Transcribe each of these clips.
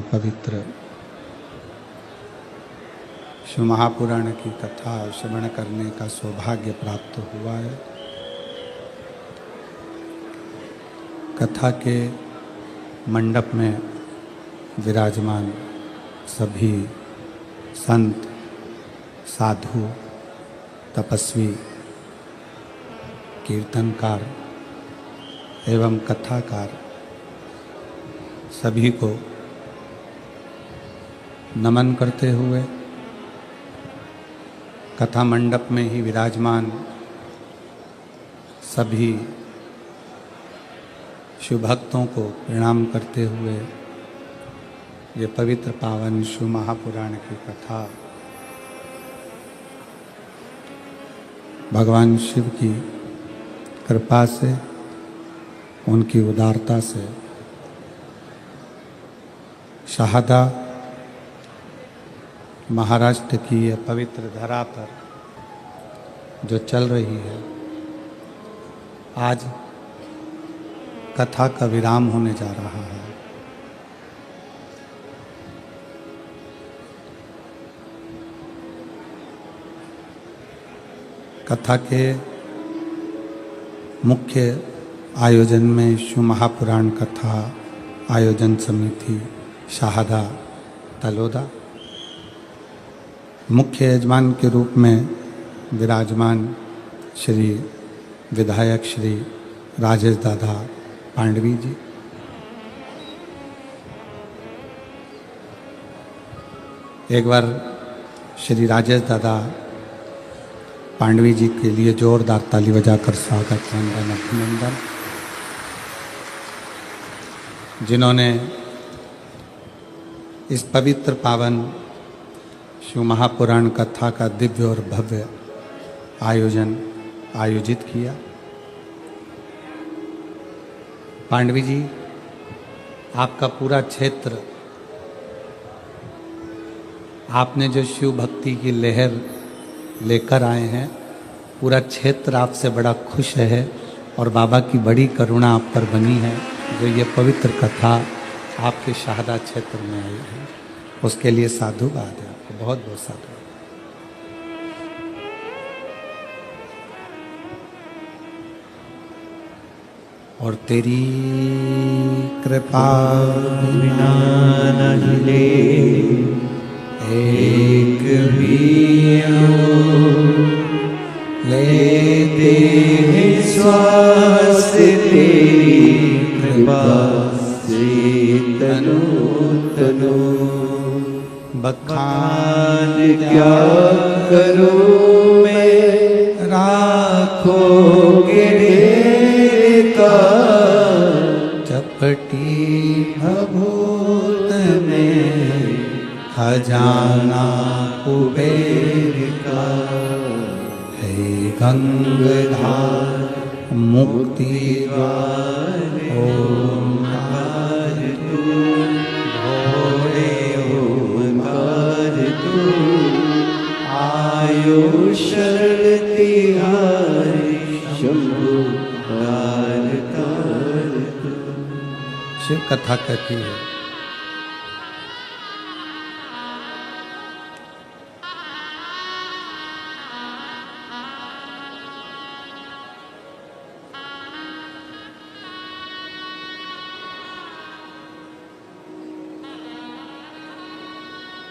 पवित्र शिव महापुराण की कथा श्रवण करने का सौभाग्य प्राप्त हुआ है। कथा के मंडप में विराजमान सभी संत, साधु, तपस्वी, कीर्तनकार एवं कथाकार सभी को नमन करते हुए कथा मंडप में ही विराजमान सभी शिव भक्तों को प्रणाम करते हुए ये पवित्र पावन शिव महापुराण की कथा भगवान शिव की कृपा से, उनकी उदारता से शाहदा महाराष्ट्र की यह पवित्र धरा पर जो चल रही है, आज कथा का विराम होने जा रहा है। कथा के मुख्य आयोजन में शिव महापुराण कथा आयोजन समिति शाहदा तलोदा, मुख्य यजमान के रूप में विराजमान श्री विधायक श्री राजेश दादा पांडवी जी, एक बार श्री राजेश दादा पांडवी जी के लिए जोरदार ताली बजाकर स्वागत, वंदन, अभिनंदन। जिन्होंने इस पवित्र पावन शिव महापुराण कथा का दिव्य और भव्य आयोजित किया। पांडवी जी, आपका पूरा क्षेत्र, आपने जो शिव भक्ति की लहर लेकर आए हैं, पूरा क्षेत्र आपसे बड़ा खुश है और बाबा की बड़ी करुणा आप पर बनी है जो ये पवित्र कथा आपके शाहदा क्षेत्र में आई है। उसके लिए साधुवाद है, आपको बहुत बहुत साधुवाद। और तेरी कृपा बिना न हिले एक भी लेते हैं श्वास, तेरी कृपा से तनु तनु। बखान क्या करूं मैं राखोगे ढेर का, चपटी भभूत में खजाना कुबेर का, हे गंगाधार मुक्ति द्वार ओंकार तू, भोले ओंकार तू, आयो शरण तिहारी शंभु कार कार तू। शिव कथा कहती है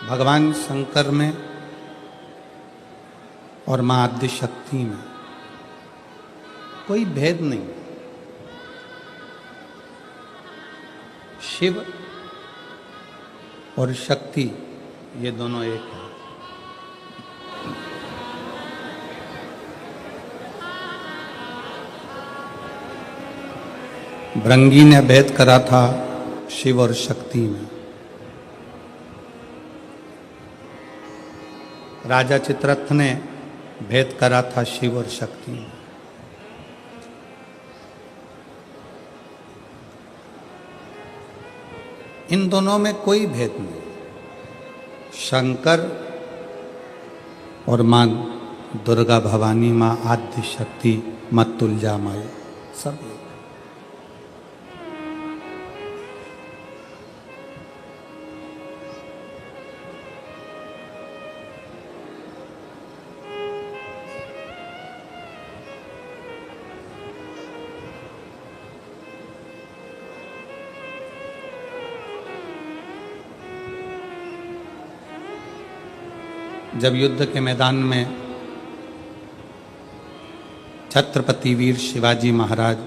भगवान शंकर में और मां आद्य शक्ति में कोई भेद नहीं। शिव और शक्ति ये दोनों एक हैं। भृंगी ने भेद करा था शिव और शक्ति में। राजा चित्ररथ ने भेद करा था शिव और शक्ति में। इन दोनों में कोई भेद नहीं। शंकर और मां दुर्गा भवानी, मां आद्य शक्ति, मत्तुल्जा माई, सब एक। जब युद्ध के मैदान में छत्रपति वीर शिवाजी महाराज,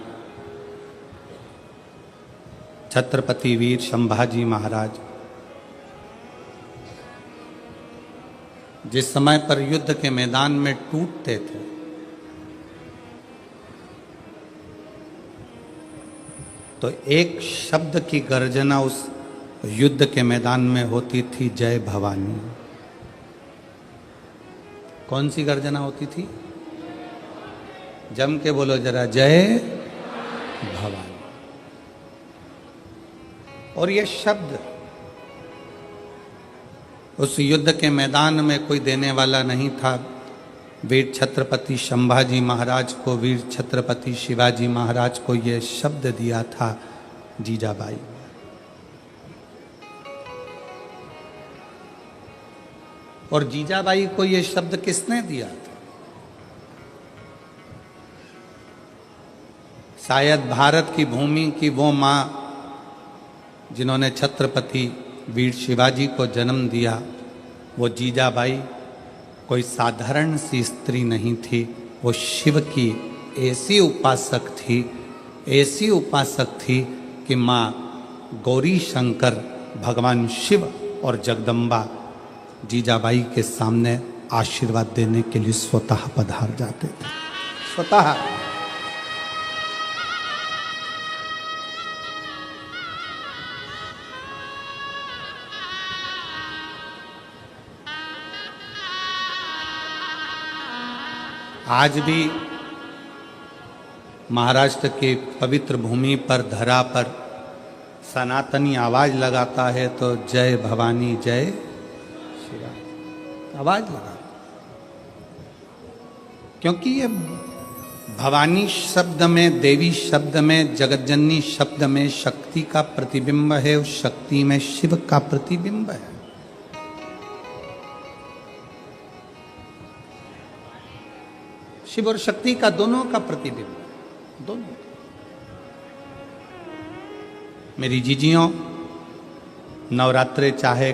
छत्रपति वीर संभाजी महाराज जिस समय पर युद्ध के मैदान में टूटते थे, तो एक शब्द की गर्जना उस युद्ध के मैदान में होती थी, जय भवानी। कौन सी गर्जना होती थी? जम के बोलो जरा, जय भवानी। और ये शब्द उस युद्ध के मैदान में कोई देने वाला नहीं था। वीर छत्रपति संभाजी महाराज को, वीर छत्रपति शिवाजी महाराज को ये शब्द दिया था जीजाबाई। और जीजाबाई को ये शब्द किसने दिया था? शायद भारत की भूमि की वो मां जिन्होंने छत्रपति वीर शिवाजी को जन्म दिया, वो जीजाबाई कोई साधारण सी स्त्री नहीं थी। वो शिव की ऐसी उपासक थी, ऐसी उपासक थी कि माँ गौरी शंकर, भगवान शिव और जगदम्बा जीजाबाई के सामने आशीर्वाद देने के लिए स्वतः पधार जाते थे। स्वतः। आज भी महाराष्ट्र के पवित्र भूमि पर, धरा पर सनातनी आवाज लगाता है तो जय भवानी, जय शिवा आवाज लगा। क्योंकि ये भवानी शब्द में, देवी शब्द में, जगतजननी शब्द में शक्ति का प्रतिबिंब है, उस शक्ति में शिव का प्रतिबिंब है। शिव और शक्ति का दोनों का प्रतिबिंब, दोनों। मेरी जीजियों, नवरात्रे चाहे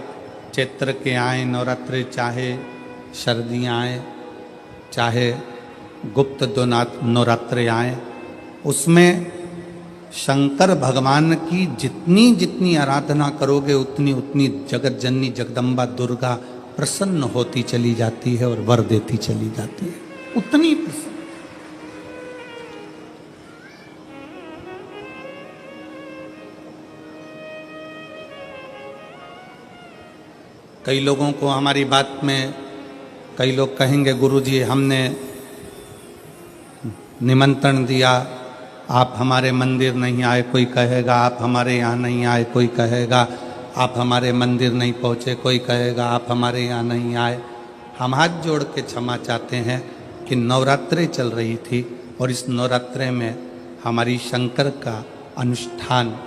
चैत्र के आए, नवरात्रे चाहे सर्दियाँ आए, चाहे गुप्त दो नवरात्रे आए, उसमें शंकर भगवान की जितनी जितनी आराधना करोगे उतनी उतनी जगत जननी जगदम्बा दुर्गा प्रसन्न होती चली जाती है और वर देती चली जाती है, उतनी प्रसन्न। कई लोगों को हमारी बात में कई लोग कहेंगे, गुरुजी हमने निमंत्रण दिया, आप हमारे मंदिर नहीं आए। कोई कहेगा आप हमारे यहाँ नहीं आए, कोई कहेगा आप हमारे मंदिर नहीं पहुँचे, कोई कहेगा आप हमारे यहाँ नहीं आए। हम हाथ जोड़ के क्षमा चाहते हैं कि नवरात्रे चल रही थी और इस नवरात्रे में हमारी शंकर का अनुष्ठान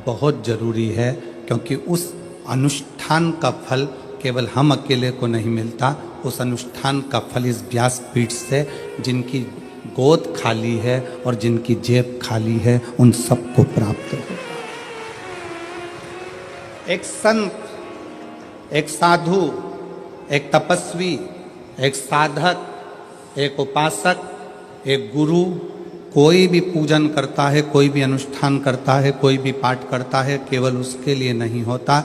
बहुत ज़रूरी है, क्योंकि उस अनुष्ठान का फल केवल हम अकेले को नहीं मिलता। उस अनुष्ठान का फल इस व्यासपीठ से जिनकी गोद खाली है और जिनकी जेब खाली है, उन सबको प्राप्त होगा। एक संत, एक साधु, एक तपस्वी, एक साधक, एक उपासक, एक गुरु कोई भी पूजन करता है, कोई भी अनुष्ठान करता है, कोई भी पाठ करता है, केवल उसके लिए नहीं होता।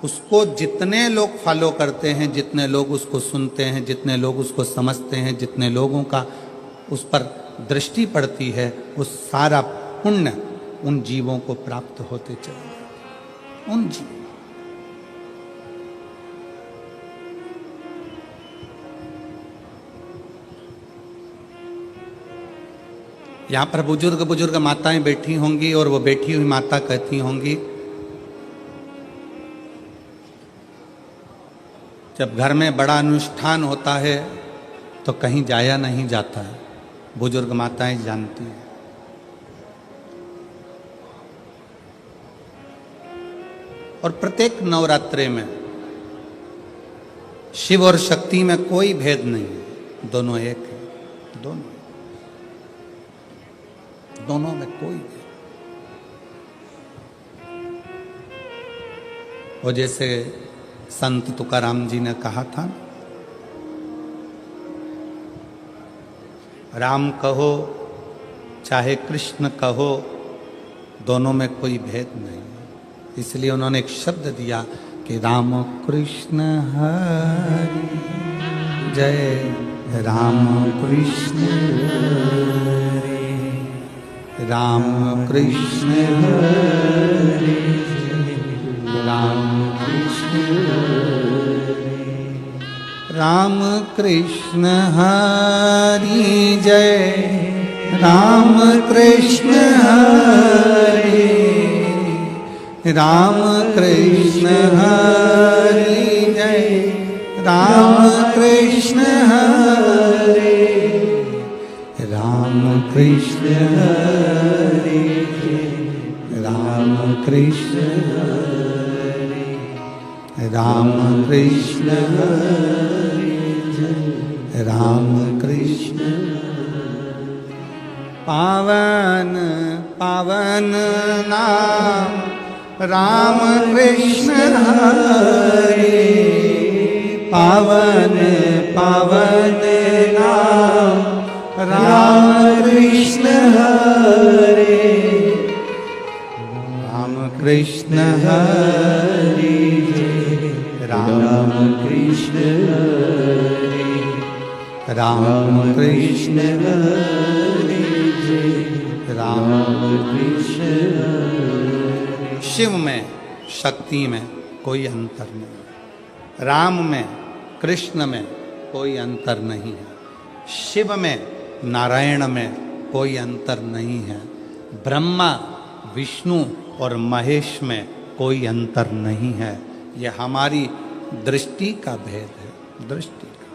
उसको जितने लोग फॉलो करते हैं, जितने लोग उसको सुनते हैं, जितने लोग उसको समझते हैं, जितने लोगों का उस पर दृष्टि पड़ती है, वो सारा पुण्य उन जीवों को प्राप्त होते चले जाते, उन जीवों। यहाँ पर बुजुर्ग माताएं बैठी होंगी और वो बैठी हुई माता कहती होंगी, जब घर में बड़ा अनुष्ठान होता है तो कहीं जाया नहीं जाता है। बुजुर्ग माताएं जानती हैं। और प्रत्येक नवरात्रे में शिव और शक्ति में कोई भेद नहीं है, दोनों एक है, दोनों में कोई भेद। और जैसे संत तुकाराम जी ने कहा था, राम कहो चाहे कृष्ण कहो, दोनों में कोई भेद नहीं। इसलिए उन्होंने एक शब्द दिया कि राम कृष्ण हरि जय, राम कृष्ण हरि, राम कृष्ण हरि जय, राम कृष्ण हरि, राम कृष्ण हरि जय, राम कृष्ण हरि, राम कृष्ण हरि जय, राम कृष्ण हरि, राम कृष्ण हरि जय, राम कृष्ण हरि, राम कृष्ण हरि जय, राम कृष्ण। पावन पावन नाम राम कृष्ण हरि, पावन पावन नाम राम कृष्ण हरि, राम कृष्ण हरि जय, राम कृष्ण हरि, राम कृष्ण हरि जय, राम कृष्ण हरि। शिव में शक्ति में कोई अंतर नहीं, राम में कृष्ण में कोई अंतर नहीं है, शिव में नारायण में कोई अंतर नहीं है, ब्रह्मा विष्णु और महेश में कोई अंतर नहीं है। यह हमारी दृष्टि का भेद है, दृष्टि का।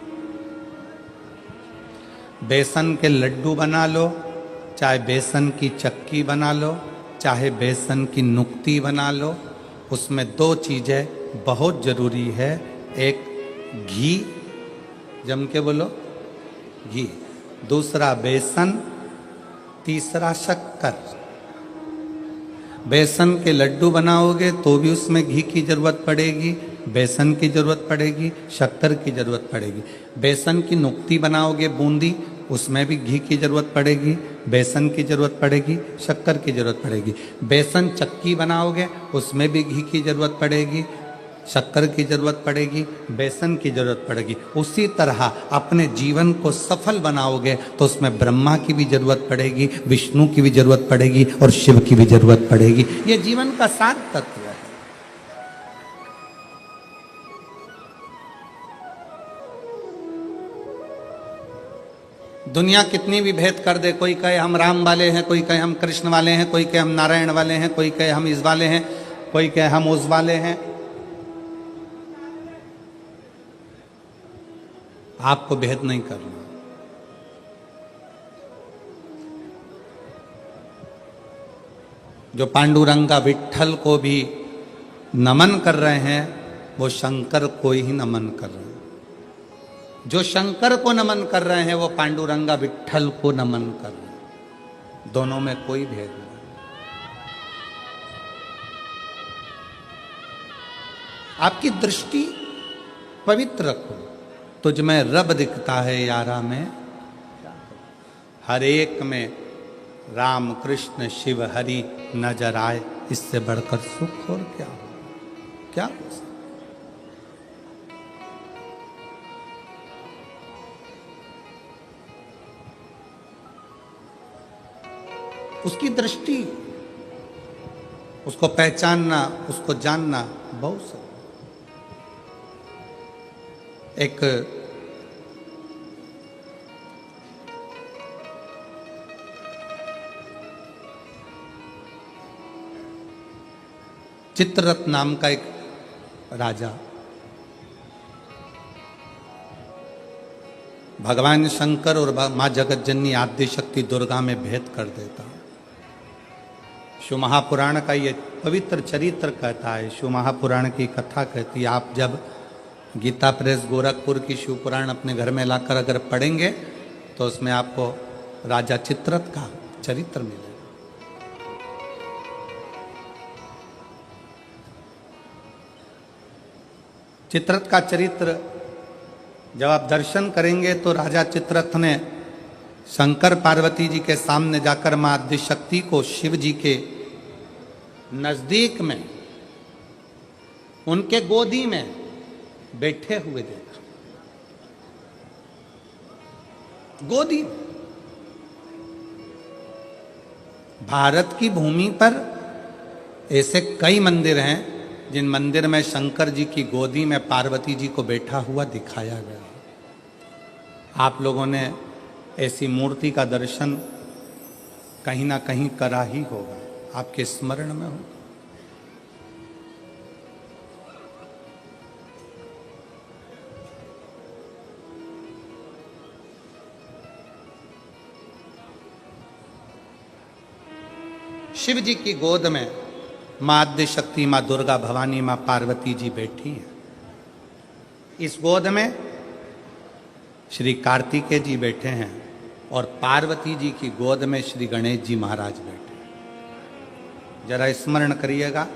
बेसन के लड्डू बना लो, चाहे बेसन की चक्की बना लो, चाहे बेसन की नुक्ती बना लो, उसमें दो चीज़ें बहुत ज़रूरी है। एक घी, जम के बोलो घी, दूसरा बेसन, तीसरा शक्कर। बेसन के लड्डू बनाओगे तो भी उसमें घी की ज़रूरत पड़ेगी, बेसन की ज़रूरत पड़ेगी, शक्कर की ज़रूरत पड़ेगी। बेसन की नुक्ती बनाओगे बूंदी, उसमें भी घी की ज़रूरत पड़ेगी, बेसन की ज़रूरत पड़ेगी, शक्कर की ज़रूरत पड़ेगी। बेसन चक्की बनाओगे उसमें भी घी की ज़रूरत पड़ेगी, शक्कर की ज़रूरत पड़ेगी, बेसन की ज़रूरत पड़ेगी। उसी तरह अपने जीवन को सफल बनाओगे तो उसमें ब्रह्मा की भी ज़रूरत पड़ेगी, विष्णु की भी ज़रूरत पड़ेगी और शिव की भी ज़रूरत पड़ेगी। ये जीवन का सार तत्व है। दुनिया कितनी भी भेद कर दे, कोई कहे हम राम वाले हैं, कोई कहे हम कृष्ण वाले हैं, कोई कहे हम नारायण वाले हैं, कोई कहे हम इस वाले हैं, कोई कहे हम उस वाले हैं, आपको भेद नहीं करना। जो पांडुरंगा विट्ठल को भी नमन कर रहे हैं वो शंकर को ही नमन कर रहे हैं। जो शंकर को नमन कर रहे हैं वो पांडुरंगा विट्ठल को नमन कर रहे हैं। दोनों में कोई भेद नहीं। आपकी दृष्टि पवित्र रखो, तुझ में रब दिखता है यारा में, हर एक में राम कृष्ण शिव हरि नजर आए, इससे बढ़कर सुख और क्या हो, क्या हो सकता। उसकी दृष्टि, उसको पहचानना, उसको जानना बहुत सा। एक चित्ररथ नाम का एक राजा भगवान शंकर और मां जगत जननी आद्य शक्ति दुर्गा में भेद कर देता। शिव महापुराण का ये पवित्र चरित्र कहता है, शिव महापुराण की कथा कहती है। आप जब गीता प्रेस गोरखपुर की शिव पुराण अपने घर में लाकर अगर पढ़ेंगे तो उसमें आपको राजा चित्ररथ का चरित्र मिलेगा। चित्ररथ का चरित्र जब आप दर्शन करेंगे तो राजा चित्ररथ ने शंकर पार्वती जी के सामने जाकर मां आदिशक्ति को शिव जी के नजदीक में उनके गोदी में बैठे हुए देखा। गोदी में। भारत की भूमि पर ऐसे कई मंदिर हैं जिन मंदिर में शंकर जी की गोदी में पार्वती जी को बैठा हुआ दिखाया गया। आप लोगों ने ऐसी मूर्ति का दर्शन कहीं ना कहीं करा ही होगा, आपके स्मरण में हो। शिव जी की गोद में मां आदिशक्ति, मां दुर्गा भवानी, मां पार्वती जी बैठी हैं। इस गोद में श्री कार्तिकेय जी बैठे हैं और पार्वती जी की गोद में श्री गणेश जी महाराज बैठे हैं। जरा स्मरण करिएगा,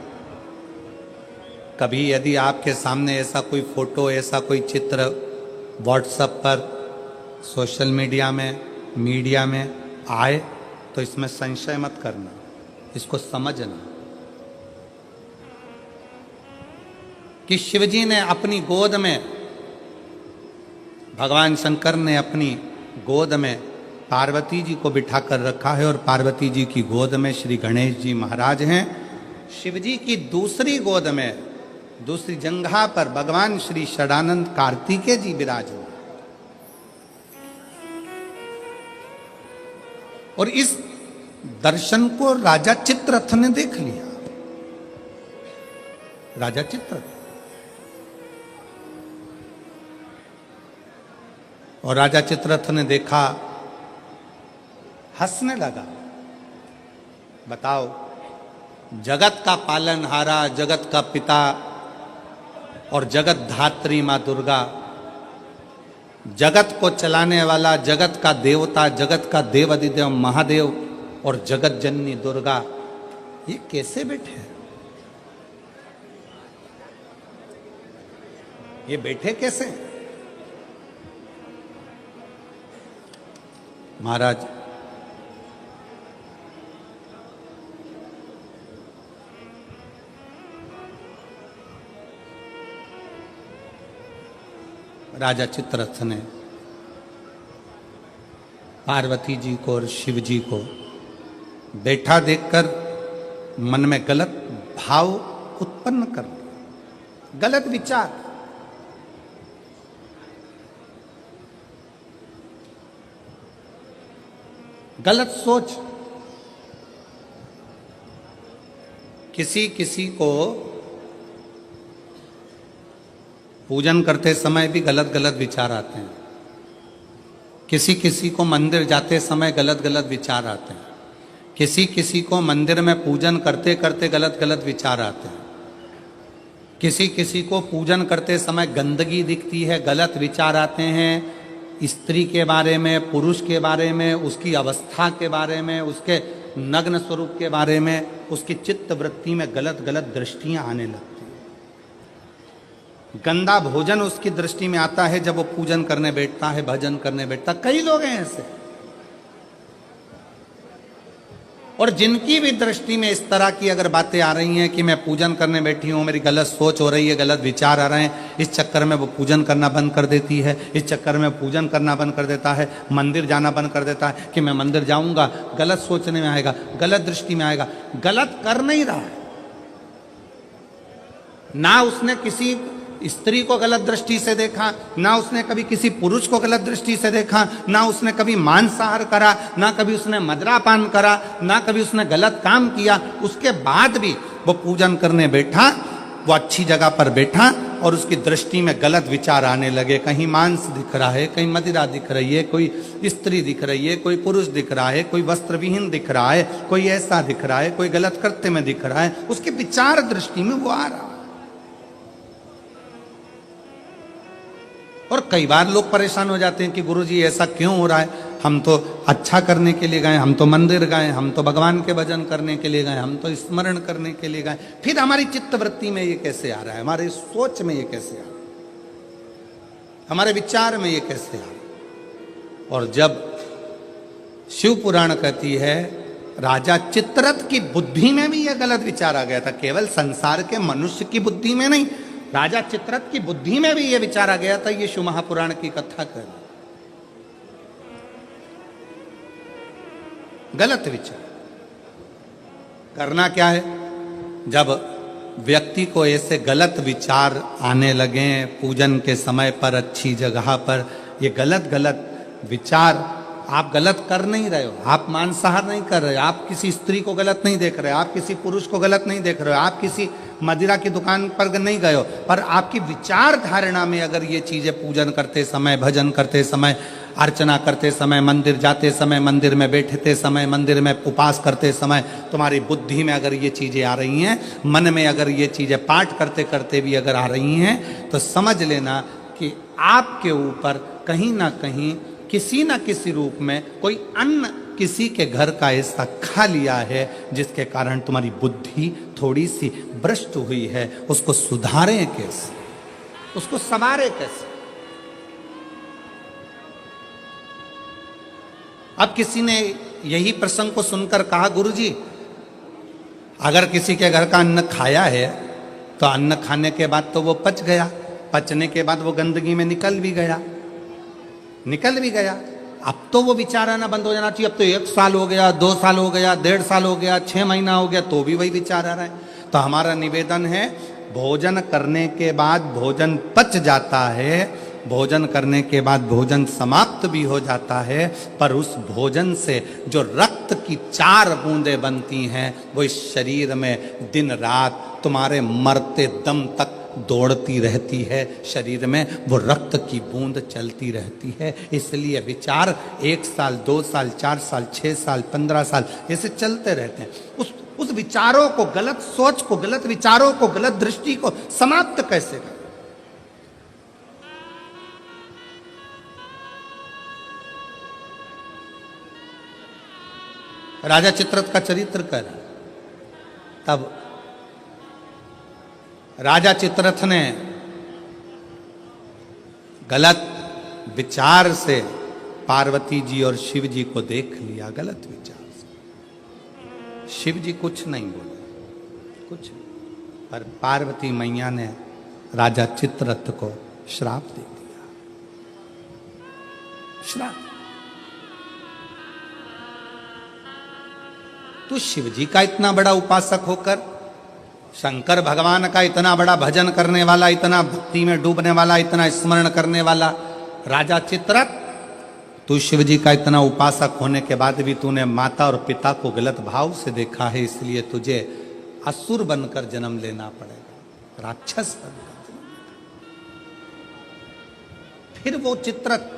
कभी यदि आपके सामने ऐसा कोई फोटो, ऐसा कोई चित्र व्हाट्सएप पर, सोशल मीडिया में आए तो इसमें संशय मत करना, इसको समझना कि शिवजी ने अपनी गोद में, भगवान शंकर ने अपनी गोद में पार्वती जी को बिठाकर रखा है और पार्वती जी की गोद में श्री गणेश जी महाराज हैं। शिवजी की दूसरी गोद में, दूसरी जंघा पर भगवान श्री षडानंद कार्तिकेय जी विराजमान। और इस दर्शन को राजा चित्ररथ ने देख लिया। राजा चित्ररथ, और राजा चित्ररथ ने देखा, हंसने लगा। बताओ, जगत का पालनहारा, जगत का पिता और जगत धात्री मां दुर्गा, जगत को चलाने वाला, जगत का देवता, जगत का देव अधिदेव महादेव और जगत जननी दुर्गा, ये कैसे बैठे हैं? ये बैठे कैसे? महाराज, राजा चित्ररथ ने पार्वती जी को और शिव जी को बैठा देखकर मन में गलत भाव उत्पन्न कर लिया, गलत विचार। गलत सोच। किसी को पूजन करते समय भी गलत गलत विचार आते हैं। किसी को मंदिर जाते समय गलत गलत विचार आते हैं। किसी को मंदिर में पूजन करते करते गलत गलत विचार आते हैं। किसी को पूजन करते समय गंदगी दिखती है, गलत विचार आते हैं। स्त्री के बारे में, पुरुष के बारे में, उसकी अवस्था के बारे में, उसके नग्न स्वरूप के बारे में, उसकी चित्त वृत्ति में गलत गलत दृष्टियां आने लगती हैं। गंदा भोजन उसकी दृष्टि में आता है जब वो पूजन करने बैठता है, भजन करने बैठता। कई लोग हैं ऐसे, और जिनकी भी दृष्टि में इस तरह की अगर बातें आ रही हैं कि मैं पूजन करने बैठी हूं, मेरी गलत सोच हो रही है, गलत विचार आ रहे हैं, इस चक्कर में वो पूजन करना बंद कर देती है, इस चक्कर में पूजन करना बंद कर देता है, मंदिर जाना बंद कर देता है कि मैं मंदिर जाऊंगा, गलत सोचने में आएगा, गलत दृष्टि में आएगा। गलत कर नहीं रहा है ना, उसने किसी स्त्री को गलत दृष्टि से देखा, ना उसने कभी किसी पुरुष को गलत दृष्टि से देखा, ना उसने कभी मांसाहार करा, ना कभी उसने मदिरापान करा, ना कभी उसने गलत काम किया। उसके बाद भी वो पूजन करने बैठा, वो अच्छी जगह पर बैठा और उसकी दृष्टि में गलत विचार आने लगे। कहीं मांस दिख रहा है, कहीं मदिरा दिख रही है, कोई स्त्री दिख रही है, कोई पुरुष दिख रहा है, कोई वस्त्र विहीन दिख रहा है, कोई ऐसा दिख रहा है, कोई गलत कृत्य में दिख रहा है, उसके विचार दृष्टि में वो आ रहा है। और कई बार लोग परेशान हो जाते हैं कि गुरुजी ऐसा क्यों हो रहा है, हम तो अच्छा करने के लिए गए, हम तो मंदिर गए, हम तो भगवान के भजन करने के लिए गए, हम तो स्मरण करने के लिए गए, फिर हमारी चित्तवृत्ति में ये कैसे आ रहा है, हमारी सोच में ये कैसे आ रहा है, हमारे विचार में ये कैसे आ रहा है। और जब शिव पुराण कहती है राजा चित्ररथ की बुद्धि में भी यह गलत विचार आ गया था, केवल संसार के मनुष्य की बुद्धि में नहीं, राजा चित्ररथ की बुद्धि में भी यह विचार आ गया था। ये शिव महापुराण की कथा कर गलत विचार। करना क्या है, जब व्यक्ति को ऐसे गलत विचार आने लगे पूजन के समय पर, अच्छी जगह पर, ये गलत गलत विचार, आप गलत कर नहीं रहे हो, आप मांसाहार नहीं कर रहे हो, आप किसी स्त्री को गलत नहीं देख रहे हो, आप किसी पुरुष को गलत नहीं देख रहे हो, आप किसी मदिरा की दुकान पर नहीं गए हो, पर आपकी विचार धारणा में अगर ये चीजें पूजन करते समय, भजन करते समय, अर्चना करते समय, मंदिर जाते समय, मंदिर में बैठते समय, मंदिर में उपास करते समय तुम्हारी बुद्धि में अगर ये चीजें आ रही हैं, मन में अगर ये चीजें पाठ करते करते भी अगर आ रही हैं, तो समझ लेना कि आपके ऊपर कहीं ना कहीं किसी न किसी रूप में कोई अन्न किसी के घर का ऐसा खा लिया है जिसके कारण तुम्हारी बुद्धि थोड़ी सी भ्रष्ट हुई है। उसको सुधारें कैसे, उसको संवारें कैसे। अब किसी ने यही प्रसंग को सुनकर कहा, गुरुजी अगर किसी के घर का अन्न खाया है तो अन्न खाने के बाद तो वो पच गया, पचने के बाद वो गंदगी में निकल भी गया, अब तो वो विचार आना बंद हो जाना चाहिए। अब तो 1 साल हो गया, 2 साल हो गया, 1.5 साल हो गया, 6 महीना हो गया, तो भी वही विचार आ रहा है। तो हमारा निवेदन है, भोजन करने के बाद भोजन पच जाता है, भोजन करने के बाद भोजन समाप्त भी हो जाता है, पर उस भोजन से जो रक्त की 4 बूंदें बनती हैं वो इस शरीर में दिन रात तुम्हारे मरते दम तक दौड़ती रहती है, शरीर में वो रक्त की बूंद चलती रहती है। इसलिए विचार 1 साल, 2 साल, 4 साल, 6 साल, 15 साल ऐसे चलते रहते हैं। उस विचारों को, गलत सोच को, गलत विचारों को, गलत दृष्टि को समाप्त कैसे करें। राजा चित्ररथ का चरित्र कर, तब राजा चित्ररथ ने गलत विचार से पार्वती जी और शिव जी को देख लिया, गलत विचार से। शिव जी कुछ नहीं बोले, कुछ नहीं, पर पार्वती मैया ने राजा चित्ररथ को श्राप दे दिया, श्राप। तो शिव जी का इतना बड़ा उपासक होकर, शंकर भगवान का इतना बड़ा भजन करने वाला, इतना भक्ति में डूबने वाला, इतना स्मरण करने वाला राजा चित्ररथ, तू शिव जी का इतना उपासक होने के बाद भी तूने माता और पिता को गलत भाव से देखा है, इसलिए तुझे असुर बनकर जन्म लेना पड़ेगा, राक्षस बनकर। फिर वो चित्ररथ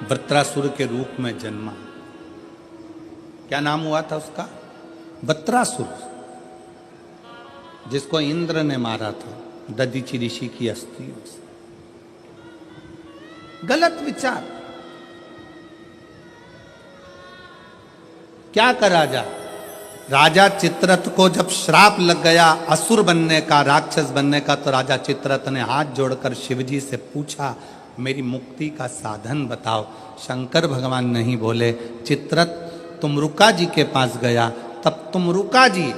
वृत्रासुर के रूप में जन्मा। क्या नाम हुआ था उसका? वृत्रासुर, जिसको इंद्र ने मारा था दधीचि ऋषि की अस्थियों से। गलत विचार। क्या करा जाए? राजा चित्ररथ को जब श्राप लग गया असुर बनने का, राक्षस बनने का, तो राजा चित्ररथ ने हाथ जोड़कर शिवजी से पूछा, मेरी मुक्ति का साधन बताओ। शंकर भगवान नहीं बोले। चित्ररथ तुमरुका जी के पास गया, तब तुमरुका जी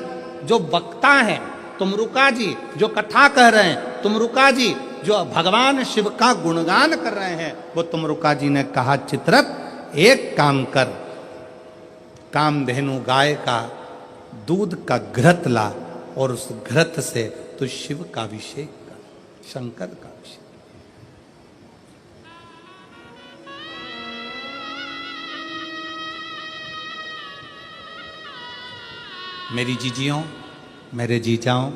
जो वक्ता हैं, तुमरुका जी जो कथा कह रहे हैं, तुमरुका जी जो भगवान शिव का गुणगान कर रहे हैं, वो तुमरुका जी ने कहा, चित्ररथ एक काम कर, कामधेनु गाय का दूध का घृत ला और उस घृत से तू शिव का अभिषेक कर, शंकर का अभिषेक। मेरी जीजियों, मेरे जीजाओं,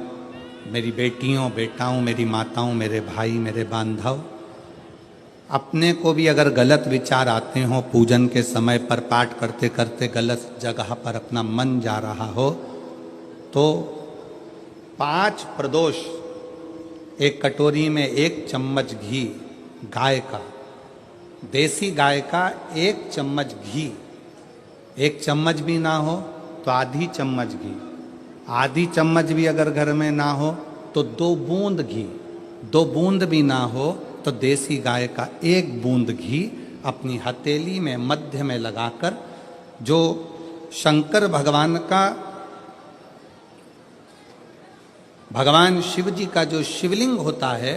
मेरी बेटियों, बेटाओं, मेरी माताओं, मेरे भाई, मेरे बांधव, अपने को भी अगर गलत विचार आते हो, पूजन के समय पर पाठ करते करते गलत जगह पर अपना मन जा रहा हो, तो 5 प्रदोष, एक कटोरी में 1 चम्मच घी गाय का, देसी गाय का 1 चम्मच घी, 1 चम्मच भी ना हो तो आधी चम्मच घी, आधी चम्मच भी अगर घर में ना हो तो 2 बूंद घी, 2 बूंद भी ना हो तो देसी गाय का 1 बूंद घी अपनी हथेली में मध्य में लगाकर, जो शंकर भगवान का, भगवान शिव जी का जो शिवलिंग होता है,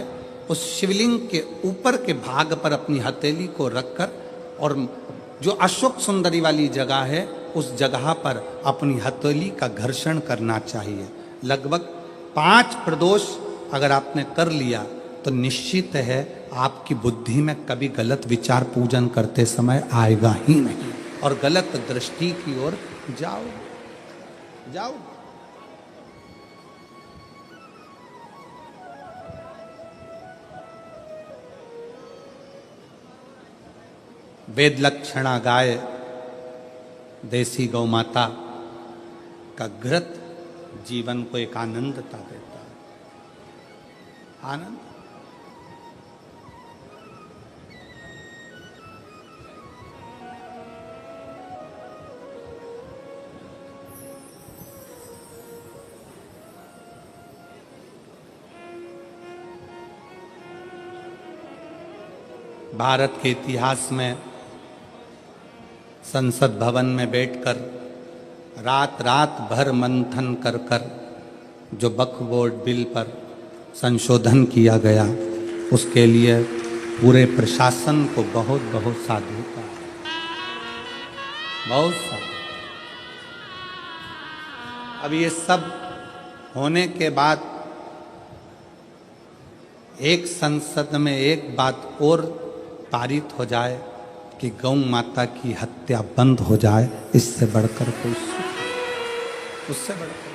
उस शिवलिंग के ऊपर के भाग पर अपनी हथेली को रखकर, और जो अशोक सुंदरी वाली जगह है उस जगह पर अपनी हथेली का घर्षण करना चाहिए। लगभग 5 प्रदोष अगर आपने कर लिया तो निश्चित है आपकी बुद्धि में कभी गलत विचार पूजन करते समय आएगा ही नहीं, और गलत दृष्टि की ओर जाओ। वेद लक्षणा गाय, देसी गौ माता का घृत जीवन को एक आनंदता देता है। आनंद। भारत के इतिहास में संसद भवन में बैठकर रात भर मंथन कर जो वक्फ बोर्ड बिल पर संशोधन किया गया, उसके लिए पूरे प्रशासन को बहुत बहुत साधुता, बहुत साधु। अब ये सब होने के बाद एक संसद में एक बात और पारित हो जाए कि गौ माता की हत्या बंद हो जाए, इससे बढ़कर कोई सुख, उससे बढ़कर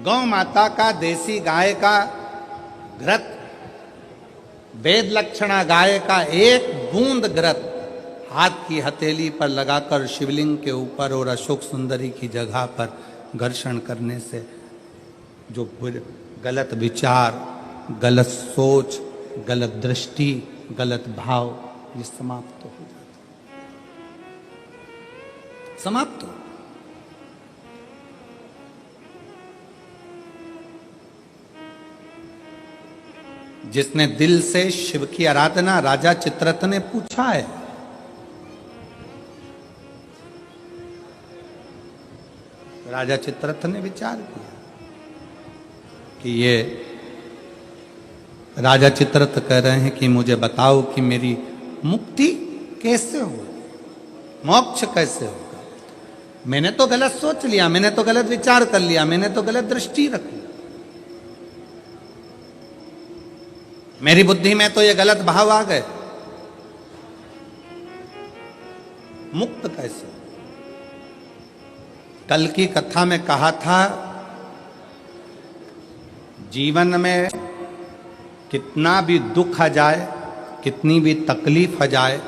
गौ माता का, देसी गाय का घृत, वेद लक्षणा गाय का 1 बूंद घृत हाथ की हथेली पर लगाकर शिवलिंग के ऊपर और अशोक सुंदरी की जगह पर घर्षण करने से जो गलत विचार, गलत सोच, गलत दृष्टि, गलत भाव, ये समाप्त हो जाता, समाप्त हो। जिसने दिल से शिव की आराधना, राजा चित्ररथ ने पूछा है, राजा चित्ररथ ने विचार किया कि ये राजा चित्ररथ कह रहे हैं कि मुझे बताओ कि मेरी मुक्ति कैसे हो, मोक्ष कैसे होगा। मैंने तो गलत सोच लिया, मैंने तो गलत विचार कर लिया, मैंने तो गलत दृष्टि रख ली, मेरी बुद्धि में तो ये गलत भाव आ गए, मुक्त कैसे। कल की कथा में कहा था, जीवन में कितना भी दुख आ जाए, कितनी भी तकलीफ आ जाए,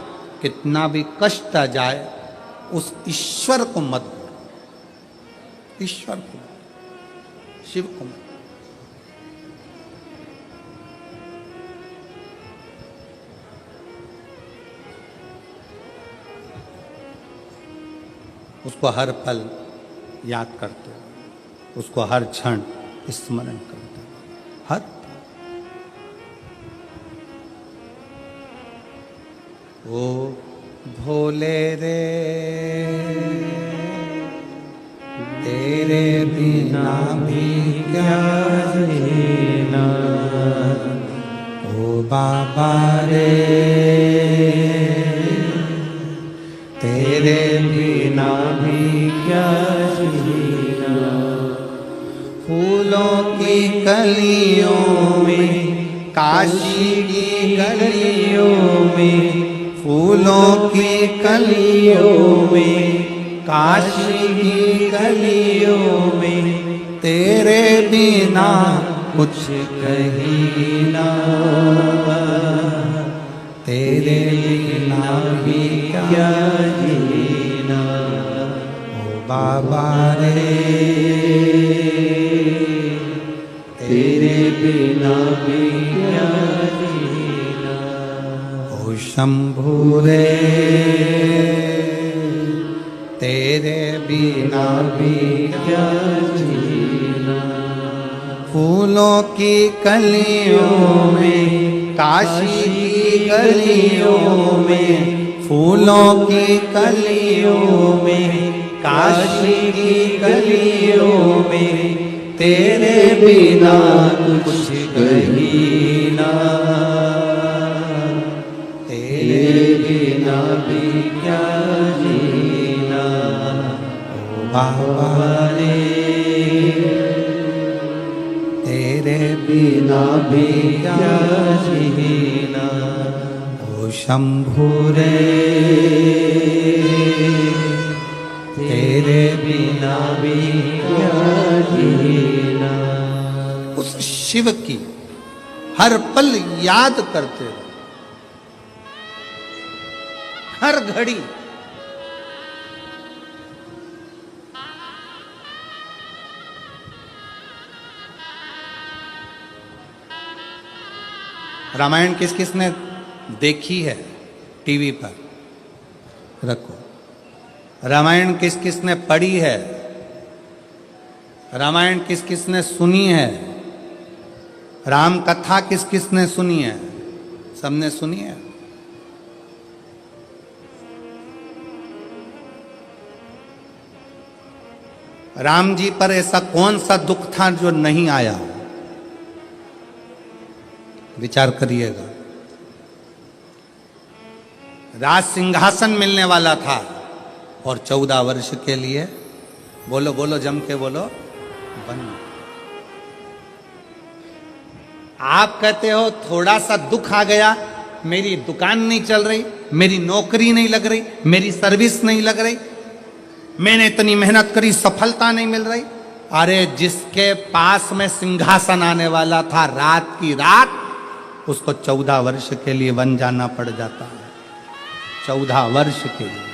कितना भी कष्ट आ जाए, उस ईश्वर को मत भूलो, ईश्वर को, शिव को मत। उसको हर पल याद करते हो, उसको हर क्षण स्मरण करते हो, हर ओ भोले रे तेरे बिना भी क्या जीना, ओ बाबा रे तेरे बिना भी क्या जीना। फूलों की कलियों में, काशी की गलियों में, फूलों की कलियों में, काशी की गलियों में, तेरे बिना कुछ कहीं ना, तेरे बिना भी क्या जीना, ओ बाबा रे तेरे बिना भी क्या जीना, ओ शंभू रे तेरे बिना भी क्या जीना। फूलों की कलियों में, काशी की गलियों में, फूलों की कलियों में, काशी की गलियों में, तेरे बिना कुछ कहीं ना, तेरे बिना भी क्या जीना, ओ बाबा रे, तेरे बिना भी क्या जीना, ओ शंभू रे, तेरे बिना भी क्या जीना। उस शिव की हर पल याद करते रहो, हर घड़ी। रामायण किस किस ने देखी है टीवी पर? रखो। रामायण किस किस ने पढ़ी है? रामायण किस किस ने सुनी है? राम कथा किस किस ने सुनी है? सबने सुनी है। राम जी पर ऐसा कौन सा दुख था जो नहीं आया? विचार करिएगा। राज सिंहासन मिलने वाला था और 14 वर्ष के लिए, बोलो बोलो जम के बोलो, बन। आप कहते हो थोड़ा सा दुख आ गया, मेरी दुकान नहीं चल रही, मेरी नौकरी नहीं लग रही, मेरी सर्विस नहीं लग रही, मैंने इतनी मेहनत करी, सफलता नहीं मिल रही। अरे जिसके पास में सिंहासन आने वाला था, रात की रात उसको 14 वर्ष के लिए वन जाना पड़ जाता है। 14 वर्ष के लिए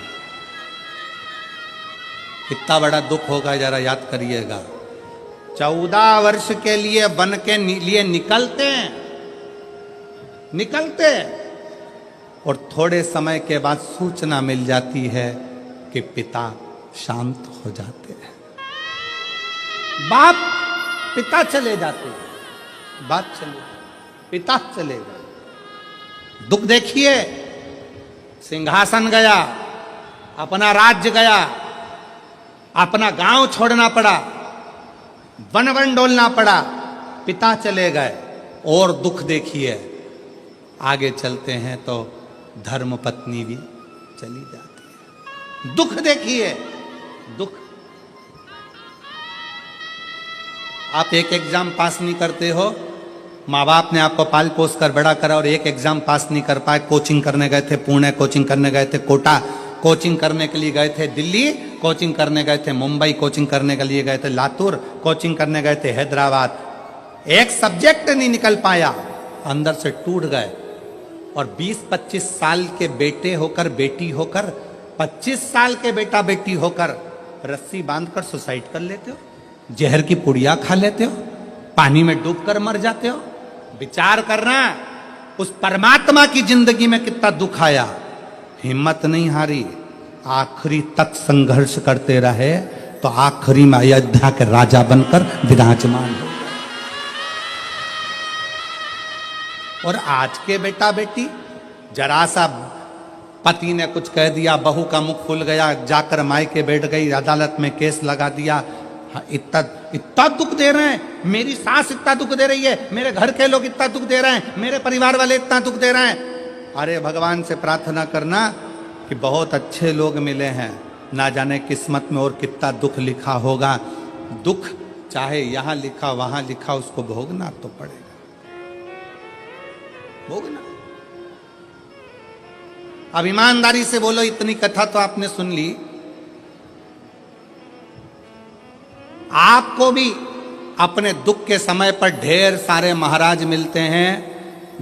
कितना बड़ा दुख होगा, जरा याद करिएगा। 14 वर्ष के लिए वन के लिए निकलते और थोड़े समय के बाद सूचना मिल जाती है कि पिता शांत हो जाते हैं, बाप पिता चले जाते हैं, बाप चले, पिता चले गए। दुख देखिए, सिंहासन गया, अपना राज्य गया, अपना गांव छोड़ना पड़ा, वन वन डोलना पड़ा, पिता चले गए। और दुख देखिए, आगे चलते हैं तो धर्म पत्नी भी चली जाती है। दुख देखिए, दुख। आप एक एग्जाम पास नहीं करते हो, माँ बाप ने आपको पाल पोस कर बड़ा करा और एक एग्जाम पास नहीं कर पाए, कोचिंग करने गए थे पुणे, कोचिंग करने गए थे कोटा, कोचिंग करने के लिए गए थे दिल्ली, कोचिंग करने गए थे मुंबई, कोचिंग करने के लिए गए थे लातूर, कोचिंग करने गए थे हैदराबाद, एक सब्जेक्ट नहीं निकल पाया, अंदर से टूट गए। और 20-25 साल के बेटे होकर, बेटी होकर, 25 साल के बेटा बेटी होकर रस्सी बांधकर सुसाइड कर लेते हो, जहर की पुड़िया खा लेते हो, पानी में डूबकर मर जाते हो। विचार करना, उस परमात्मा की जिंदगी में कितना दुख आया, हिम्मत नहीं हारी, आखिरी तक संघर्ष करते रहे, तो आखिरी में अयोध्या के राजा बनकर विराजमान हो। और आज के बेटा बेटी, जरा सा पति ने कुछ कह दिया, बहू का मुख खुल गया, जाकर मायके बैठ गई, अदालत में केस लगा दिया, इतना दुख दे रहे हैं, मेरी सास इतना दुख दे रही है, मेरे घर के लोग इतना दुख दे रहे हैं, मेरे परिवार वाले इतना दुख दे रहे हैं। अरे भगवान से प्रार्थना करना कि बहुत अच्छे लोग मिले हैं, ना जाने किस्मत में और कितना दुख लिखा होगा। दुख चाहे यहां लिखा वहां लिखा, उसको भोगना तो पड़ेगा, भोगना। अब ईमानदारी से बोलो, इतनी कथा तो आपने सुन ली, आपको भी अपने दुख के समय पर ढेर सारे महाराज मिलते हैं,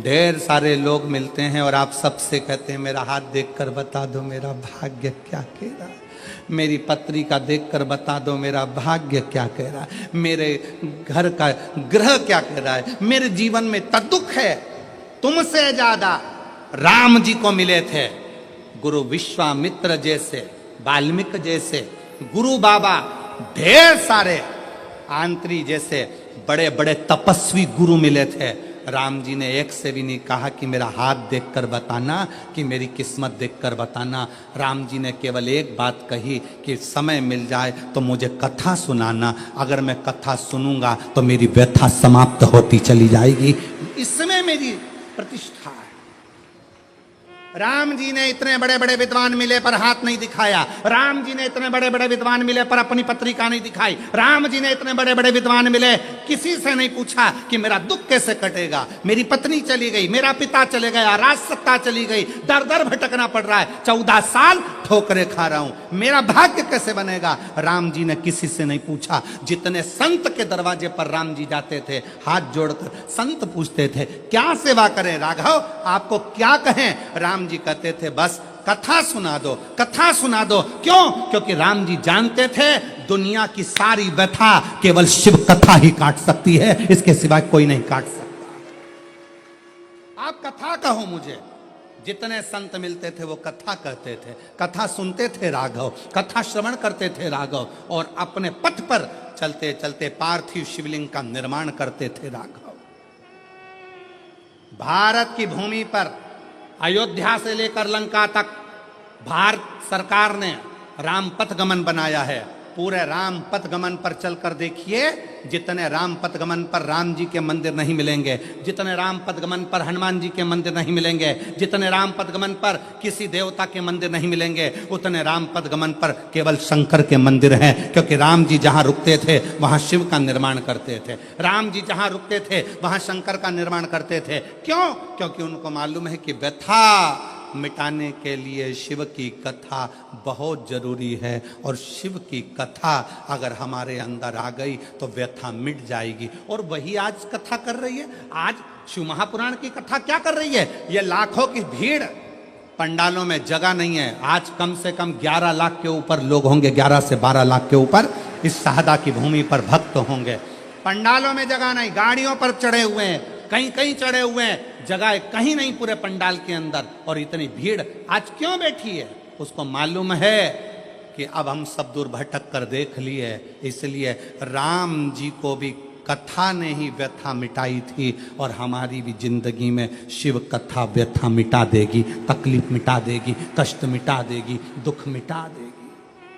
ढेर सारे लोग मिलते हैं, और आप सबसे कहते हैं मेरा हाथ देखकर बता दो मेरा भाग्य क्या कह रहा है, मेरी पत्री का देखकर बता दो मेरा भाग्य क्या कह रहा है, मेरे घर का ग्रह क्या कह रहा है, मेरे जीवन में इतना दुख है। तुमसे ज्यादा राम जी को मिले थे गुरु विश्वामित्र जैसे, वाल्मीकि जैसे, गुरु बाबा, ढेर सारे आंत्री जैसे बड़े बड़े तपस्वी गुरु मिले थे, राम जी ने एक से भी नहीं कहा कि मेरा हाथ देखकर बताना, कि मेरी किस्मत देखकर बताना। राम जी ने केवल एक बात कही कि समय मिल जाए तो मुझे कथा सुनाना, अगर मैं कथा सुनूंगा तो मेरी व्यथा समाप्त होती चली जाएगी, इसमें मेरी प्रतिष्ठा है। राम जी ने इतने बड़े बड़े विद्वान मिले पर हाथ नहीं दिखाया, राम जी ने इतने बड़े बड़े विद्वान मिले पर अपनी पत्रिका नहीं दिखाई, राम जी ने इतने बड़े बड़े विद्वान मिले, किसी से नहीं पूछा कि मेरा दुख कैसे कटेगा, मेरी पत्नी चली गई, मेरा पिता चले गया, राज सत्ता चली गई, दर दर भटकना पड़ रहा है, 14 साल ठोकरे खा रहा हूं, मेरा भाग्य कैसे बनेगा। राम जी ने किसी से नहीं पूछा। जितने संत के दरवाजे पर राम जी जाते थे, हाथ जोड़कर संत पूछते थे क्या सेवा करें राघव, आपको क्या कहें। राम जी कहते थे बस कथा सुना दो, कथा सुना दो। क्यों? क्योंकि राम जी जानते थे दुनिया की सारी व्यथा केवल शिव कथा ही काट सकती है, इसके सिवाय कोई नहीं काट सकता। आप कथा कहो मुझे। जितने संत मिलते थे वो कथा कहते थे, कथा सुनते थे राघव, कथा श्रवण करते थे राघव, और अपने पथ पर चलते चलते पार्थिव शिवलिंग का निर्माण करते थे राघव। भारत की भूमि पर अयोध्या से लेकर लंका तक भारत सरकार ने राम पथ गमन बनाया है। पूरे राम पथ गमन पर चलकर देखिए, जितने राम पथ गमन पर राम जी के मंदिर नहीं मिलेंगे, जितने राम पथ गमन पर हनुमान जी के मंदिर नहीं मिलेंगे, जितने राम पथ गमन पर किसी देवता के मंदिर नहीं मिलेंगे, उतने राम पथ गमन पर केवल शंकर के मंदिर हैं। क्योंकि राम जी जहां रुकते थे वहां शिव का निर्माण करते थे, राम जी जहां रुकते थे वहां शंकर का निर्माण करते थे। क्यों? क्योंकि उनको मालूम है कि व्यथा मिटाने के लिए शिव की कथा बहुत जरूरी है, और शिव की कथा अगर हमारे अंदर आ गई तो व्यथा मिट जाएगी। और वही आज कथा कर रही है। आज शिव महापुराण की कथा क्या कर रही है? ये लाखों की भीड़, पंडालों में जगह नहीं है। आज कम से कम 11 लाख के ऊपर लोग होंगे, 11 से 12 लाख के ऊपर इस शाहदा की भूमि पर भक्त होंगे। पंडालों में जगह नहीं, गाड़ियों पर चढ़े हुए हैं, कहीं कहीं चढ़े हुए हैं, जगह कहीं नहीं पूरे पंडाल के अंदर। और इतनी भीड़ आज क्यों बैठी है? उसको मालूम है कि अब हम सब दूर भटक कर देख लिए, इसलिए राम जी को भी कथा ने ही व्यथा मिटाई थी, और हमारी भी जिंदगी में शिव कथा व्यथा मिटा देगी, तकलीफ मिटा देगी, कष्ट मिटा देगी, दुख मिटा देगी।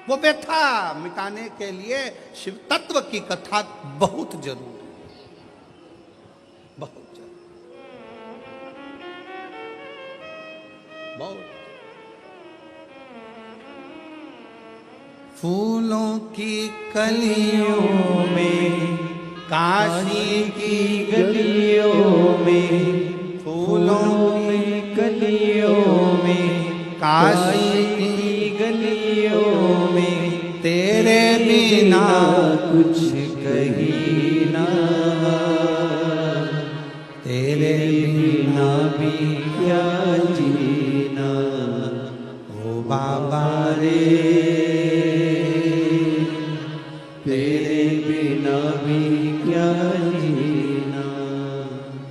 वो व्यथा मिटाने के लिए शिव तत्व की कथा बहुत जरूरी, बहुत बहुत। फूलों की कलियों में, काशी की गलियों में, फूलों की कलियों में, काशी की गलियों में, तेरे बिना कुछ कहीं ना, तेरे बिना भी क्या जीना, ओ बाबा रे, तेरे बिना भी क्या जीना,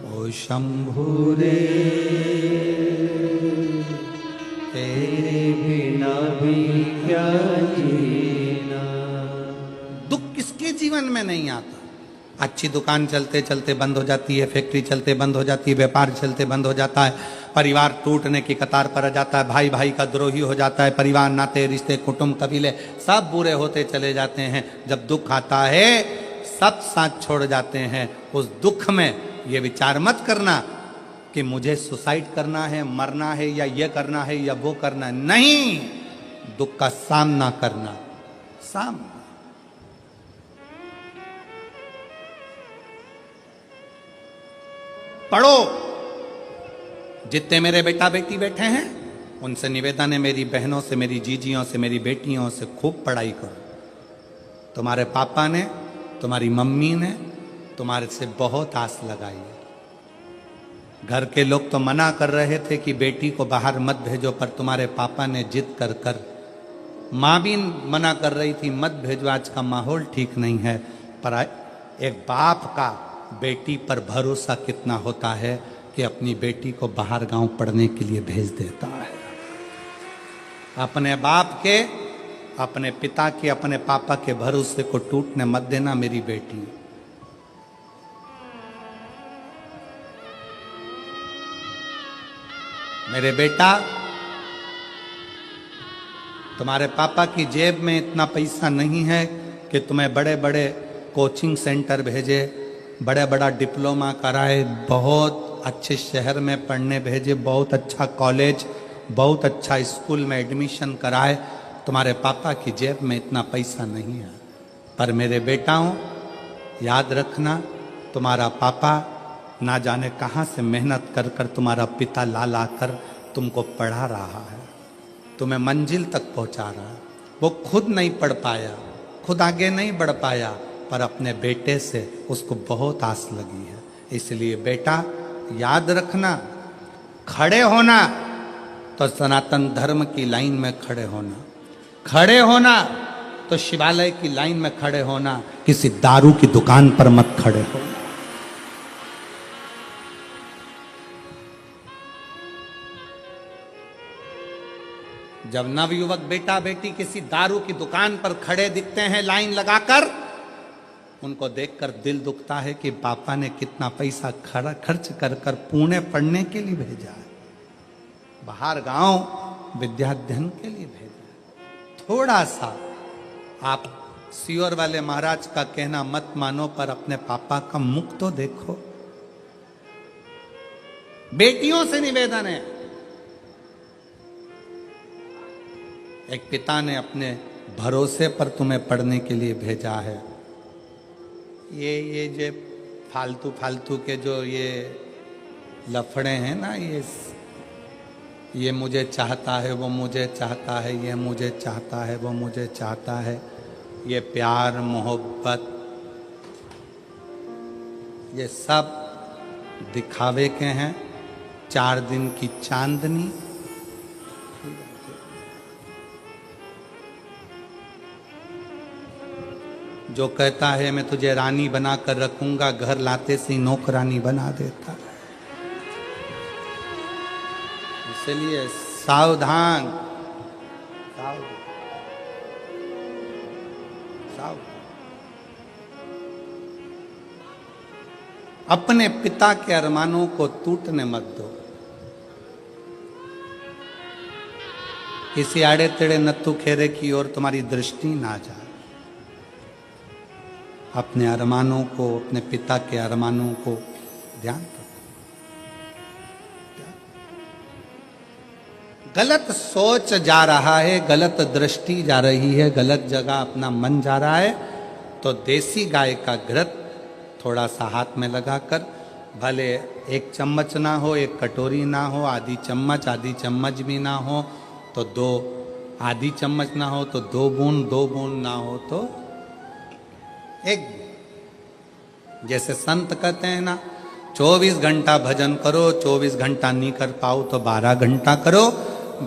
ओ शंभू रे, तेरे बिना भी क्या जीना। दुख किसके जीवन में नहीं आता? अच्छी दुकान चलते चलते बंद हो जाती है, फैक्ट्री चलते बंद हो जाती है, व्यापार चलते बंद हो जाता है, परिवार टूटने की कतार पर आ जाता है, भाई भाई का द्रोही हो जाता है, परिवार नाते रिश्ते कुटुंब कबीले सब बुरे होते चले जाते हैं। जब दुख आता है सब साथ छोड़ जाते हैं। उस दुख में ये विचार मत करना कि मुझे सुसाइड करना है, मरना है, या ये करना है या वो करना है। नहीं, दुख का सामना करना, सामना। पढ़ो। जितने मेरे बेटा बेटी बैठे हैं उनसे निवेदन है, मेरी बहनों से, मेरी जीजियों से, मेरी बेटियों से खूब पढ़ाई करो। तुम्हारे पापा ने, तुम्हारी मम्मी ने तुम्हारे से बहुत आस लगाई है। घर के लोग तो मना कर रहे थे कि बेटी को बाहर मत भेजो, पर तुम्हारे पापा ने जिद कर कर, माँ भी मना कर रही थी मत भेजो, आज का माहौल ठीक नहीं है। पर एक बाप का बेटी पर भरोसा कितना होता है कि अपनी बेटी को बाहर गांव पढ़ने के लिए भेज देता है। अपने बाप के, अपने पिता के, अपने पापा के भरोसे को टूटने मत देना मेरी बेटी। मेरे बेटा, तुम्हारे पापा की जेब में इतना पैसा नहीं है कि तुम्हें बड़े बड़े कोचिंग सेंटर भेजे, बड़े बड़ा डिप्लोमा कराए, बहुत अच्छे शहर में पढ़ने भेजे, बहुत अच्छा कॉलेज, बहुत अच्छा स्कूल में एडमिशन कराए। तुम्हारे पापा की जेब में इतना पैसा नहीं है। पर मेरे बेटाओं, याद रखना, तुम्हारा पापा ना जाने कहाँ से मेहनत कर कर तुम्हारा पिता ला ला कर तुमको पढ़ा रहा है, तुम्हें मंजिल तक पहुंचा रहा है। वो खुद नहीं पढ़ पाया, खुद आगे नहीं बढ़ पाया, पर अपने बेटे से उसको बहुत आस लगी है। इसलिए बेटा याद रखना, खड़े होना तो सनातन धर्म की लाइन में खड़े होना, खड़े होना तो शिवालय की लाइन में खड़े होना, किसी दारू की दुकान पर मत खड़े हो। जब नवयुवक बेटा बेटी किसी दारू की दुकान पर खड़े दिखते हैं लाइन लगाकर, उनको देखकर दिल दुखता है कि पापा ने कितना पैसा खर्च कर कर पुणे पढ़ने के लिए भेजा है, बाहर गांव विद्याध्ययन के लिए भेजा है। थोड़ा सा आप सियोर वाले महाराज का कहना मत मानो, पर अपने पापा का मुख तो देखो। बेटियों से निवेदन है, एक पिता ने अपने भरोसे पर तुम्हें पढ़ने के लिए भेजा है। ये जो फालतू फालतू के जो ये लफड़े हैं ना, ये मुझे चाहता है, वो मुझे चाहता है, ये मुझे चाहता है, वो मुझे चाहता है, ये प्यार मोहब्बत, ये सब दिखावे के हैं, 4 दिन की चांदनी। जो कहता है मैं तुझे रानी बना कर रखूंगा, घर लाते से ही नौकरानी बना देता। इसलिए सावधान, सावधान। अपने पिता के अरमानों को टूटने मत दो। किसी आड़े तेड़े नत्थु खेरे की ओर तुम्हारी दृष्टि ना जाए। अपने अरमानों को, अपने पिता के अरमानों को ध्यान रखो। गलत सोच जा रहा है, गलत दृष्टि जा रही है, गलत जगह अपना मन जा रहा है, तो देसी गाय का घृत थोड़ा सा हाथ में लगाकर, भले 1 चम्मच ना हो, 1 कटोरी ना हो, आधी चम्मच भी ना हो तो 2, आधी चम्मच ना हो तो 2 बूंद ना हो तो 1। जैसे संत कहते हैं ना, 24 घंटा भजन करो, 24 घंटा नहीं कर पाओ तो 12 घंटा करो,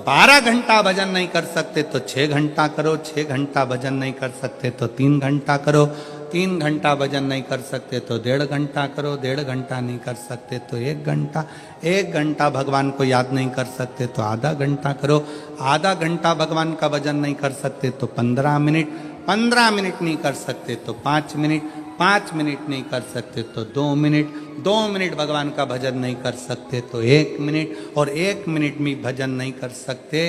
12 घंटा भजन नहीं कर सकते तो 6 घंटा करो, 6 घंटा भजन नहीं कर सकते तो 3 घंटा करो, 3 घंटा भजन नहीं कर सकते तो 1.5 घंटा करो, 1.5 घंटा नहीं कर सकते तो 1 घंटा, 1 घंटा भगवान को याद नहीं कर सकते तो आधा घंटा करो, आधा घंटा भगवान का भजन नहीं कर सकते तो 15 मिनट, 15 मिनट नहीं कर सकते तो 5 मिनट, 5 मिनट नहीं कर सकते तो 2 मिनट, 2 मिनट भगवान का भजन नहीं कर सकते तो 1 मिनट, और 1 मिनट में भजन नहीं कर सकते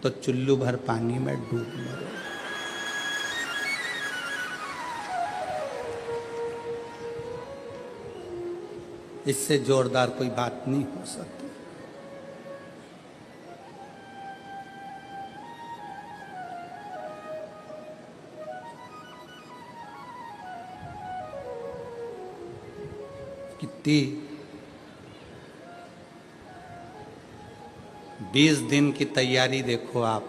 तो चुल्लू भर पानी में डूब मरो। इससे जोरदार कोई बात नहीं हो सकती। कितनी 20 दिन की तैयारी देखो आप।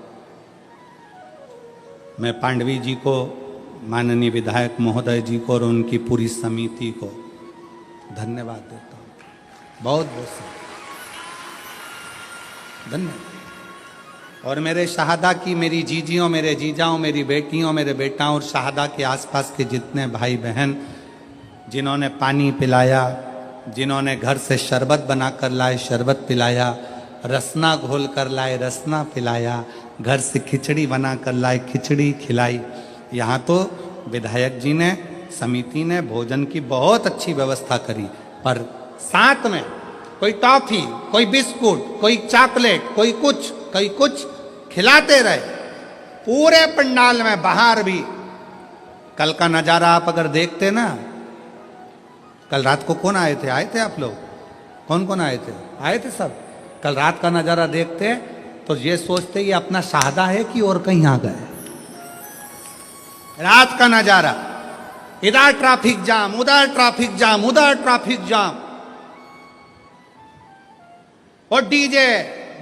मैं पांडवी जी को, माननीय विधायक महोदय जी को और उनकी पूरी समिति को धन्यवाद देता हूँ, बहुत बहुत धन्यवाद। और मेरे शहादा की, मेरी जीजियों, मेरे जीजाओं, मेरी बेटियों, मेरे बेटाओं और शहादा के आसपास के जितने भाई बहन जिन्होंने पानी पिलाया, जिन्होंने घर से शरबत बना कर लाए शरबत पिलाया, रसना घोल कर लाए रसना पिलाया, घर से खिचड़ी बना कर लाए खिचड़ी खिलाई। यहाँ तो विधायक जी ने, समिति ने भोजन की बहुत अच्छी व्यवस्था करी, पर साथ में कोई टॉफी, कोई बिस्कुट, कोई चॉकलेट, कोई कुछ खिलाते रहे पूरे पंडाल में। बाहर भी कल का नजारा आप अगर देखते ना, कल रात को कौन आए थे आप लोग? कौन कौन आए थे सब। कल रात का नजारा देखते तो ये सोचते ये अपना शाहदा है कि और कहीं आ गए। रात का नजारा, इधर ट्रैफिक जाम, उधर ट्रैफिक जाम, उधर ट्रैफिक जाम, और डीजे,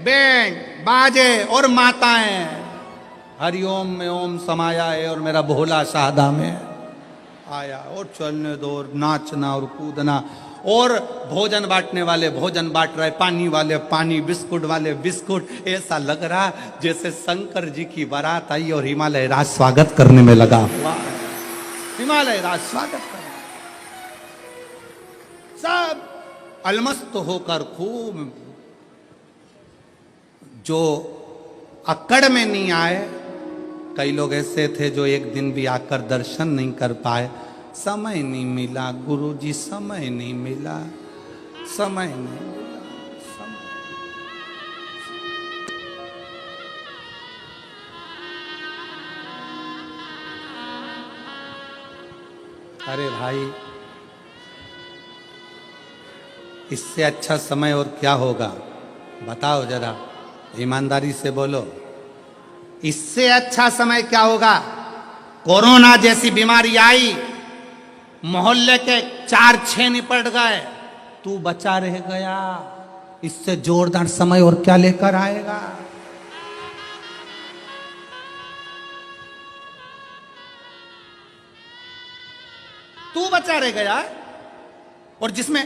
बैंड बाजे और माताएं हरिओम में ओम समाया है और मेरा भोला शाहदा में आया। और चलने दो, और नाचना और कूदना, और भोजन बांटने वाले भोजन बांट रहे, पानी वाले पानी, बिस्कुट वाले बिस्कुट। ऐसा लग रहा जैसे शंकर जी की बारात आई और हिमालय राज स्वागत करने में लगा हुआ। हिमालय राज स्वागत करने, सब अलमस्त होकर खूब। जो अकड़ में नहीं आए, कई लोग ऐसे थे जो एक दिन भी आकर दर्शन नहीं कर पाए। समय नहीं मिला गुरुजी, समय नहीं मिला, समय नहीं मिला, समय। अरे भाई, इससे अच्छा समय और क्या होगा? बताओ जरा, ईमानदारी से बोलो, इससे अच्छा समय क्या होगा? कोरोना जैसी बीमारी आई, मोहल्ले के 4-6 निपट गए, तू बचा रह गया। इससे जोरदार समय और क्या लेकर आएगा? तू बचा रह गया। और जिसमें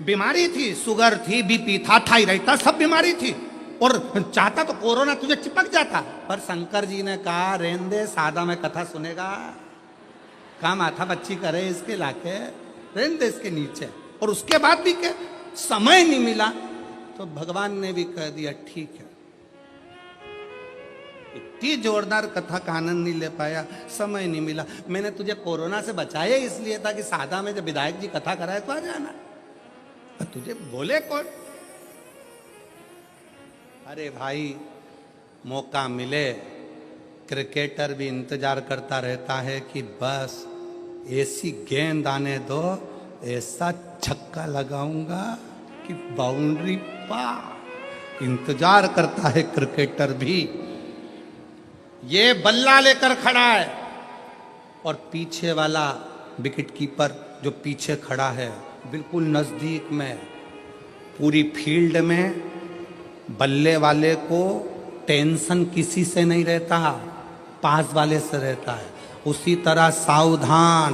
बीमारी थी, शुगर थी, बीपी था, थायराइड था, सब बीमारी थी, और चाहता तो कोरोना तुझे चिपक जाता। पर शंकर जी ने कहा रहने दे, सादा में कथा सुनेगा, काम आता बच्ची करे इसके लाके, रहने दे इसके नीचे। और उसके बाद भी क्या समय नहीं मिला, तो भगवान ने भी कह दिया ठीक है। इतनी जोरदार कथा का आनंद नहीं ले पाया, समय नहीं मिला। मैंने तुझे कोरोना से बचाया इसलिए था कि सादा में जब विधायक जी कथा कराए तो आ जाना। तुझे बोले कौन? अरे भाई, मौका मिले, क्रिकेटर भी इंतजार करता रहता है कि बस ऐसी गेंद आने दो, ऐसा छक्का लगाऊंगा कि बाउंड्री पार। इंतजार करता है क्रिकेटर भी। ये बल्ला लेकर खड़ा है और पीछे वाला विकेट कीपर जो पीछे खड़ा है बिल्कुल नजदीक में, पूरी फील्ड में बल्ले वाले को टेंशन किसी से नहीं रहता, पास वाले से रहता है। उसी तरह सावधान,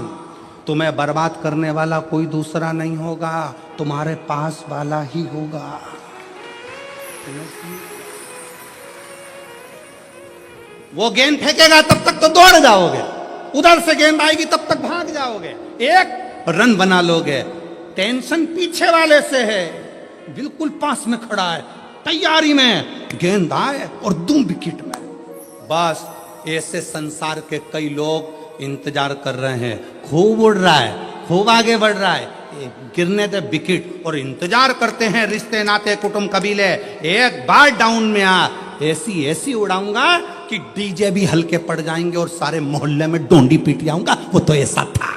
तुम्हें बर्बाद करने वाला कोई दूसरा नहीं होगा, तुम्हारे पास वाला ही होगा। वो गेंद फेंकेगा तब तक तो दौड़ जाओगे, उधर से गेंद आएगी तब तक भाग जाओगे, एक रन बना लोगे। टेंशन पीछे वाले से है, बिल्कुल पास में खड़ा है, तैयारी में, गेंद आए और दूं विकेट में। बस ऐसे संसार के कई लोग इंतजार कर रहे हैं। खूब उड़ रहा है, खूब आगे बढ़ रहा है, गिरने दे विकेट, और इंतजार करते हैं रिश्ते नाते कुटुंब कबीले, एक बार डाउन में आ, ऐसी ऐसी उड़ाऊंगा कि डीजे भी हल्के पड़ जाएंगे और सारे मोहल्ले में डोंडी पीट जाऊंगा। वो तो ऐसा था।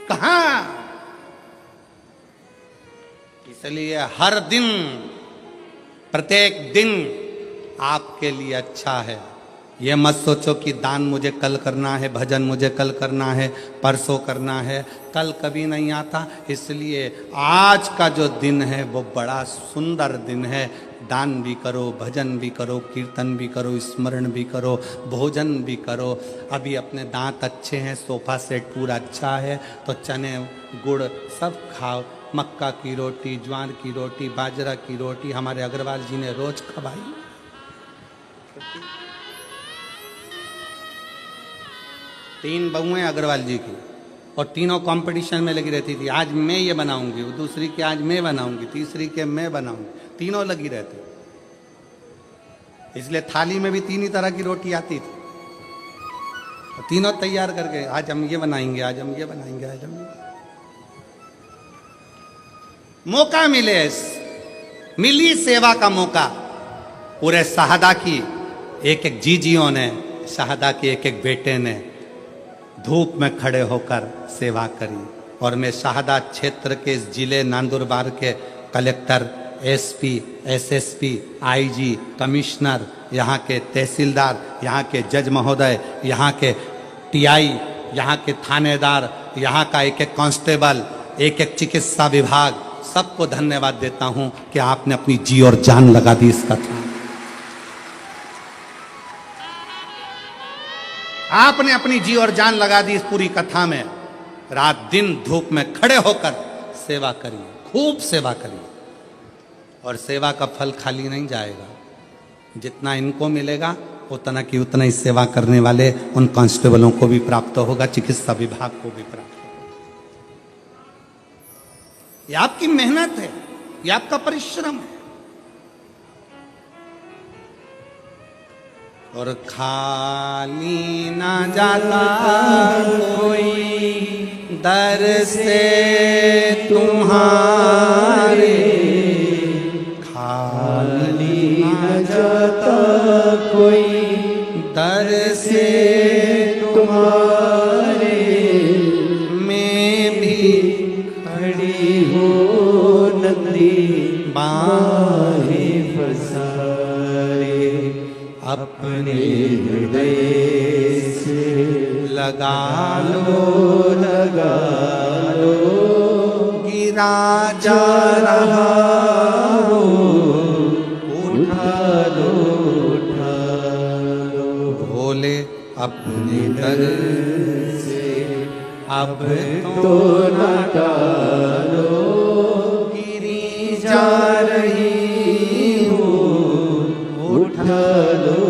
कहां? इसलिए हर दिन, प्रत्येक दिन आपके लिए अच्छा है। ये मत सोचो कि दान मुझे कल करना है, भजन मुझे कल करना है, परसों करना है, कल कभी नहीं आता। इसलिए आज का जो दिन है वो बड़ा सुंदर दिन है। दान भी करो, भजन भी करो, कीर्तन भी करो, स्मरण भी करो, भोजन भी करो। अभी अपने दांत अच्छे हैं, सोफा सेट पूरा अच्छा है, तो चने गुड़ सब खाओ। मक्का की रोटी, ज्वार की रोटी, बाजरा की रोटी हमारे अग्रवाल जी ने रोज खवाई। 3 बहुएं अग्रवाल जी की, और तीनों कंपटीशन में लगी रहती थी। आज मैं ये बनाऊंगी, दूसरी की आज मैं बनाऊंगी, तीसरी के मैं बनाऊंगी, तीनों लगी रहती। इसलिए थाली में भी 3 ही तरह की रोटी आती थी, तीनों तैयार करके आज हम ये बनाएंगे, आज हम ये बनाएंगे, आज हम ये। मौका मिली सेवा का मौका। पूरे शहादा की एक एक जीजियों ने, शहादा के एक एक बेटे ने धूप में खड़े होकर सेवा करी। और मैं शहादा क्षेत्र के इस जिले नंदुरबार के collector, SP, SSP, IG, commissioner, यहाँ के तहसीलदार, यहाँ के जज महोदय, यहाँ के टीआई, यहाँ के थानेदार, यहाँ का एक एक कांस्टेबल, एक एक चिकित्सा विभाग, सबको धन्यवाद देता हूँ कि आपने अपनी जी और जान लगा दी इस कथा में। आपने अपनी जी और जान लगा दी इस पूरी कथा में। रात दिन धूप में खड़े होकर सेवा करिए, खूब सेवा करिए। और सेवा का फल खाली नहीं जाएगा। जितना इनको मिलेगा उतना की उतना ही सेवा करने वाले उन कांस्टेबलों को भी प्राप्त होगा, चिकित्सा विभाग को भी प्राप्त होगा। ये आपकी मेहनत है, ये आपका परिश्रम है। और खाली ना जाता कोई दर से तुम्हारे, खाली न जाता कोई दर से तुम्हारे, मैं भी खड़ी हो नंदी बाहे फसारे, अपने हृदय से लगा लगा लो, गिरा जा रहा हो, उठा लो भोले अपने दर से, अब तो न टालो, गिरी जा रही हो, उठा लो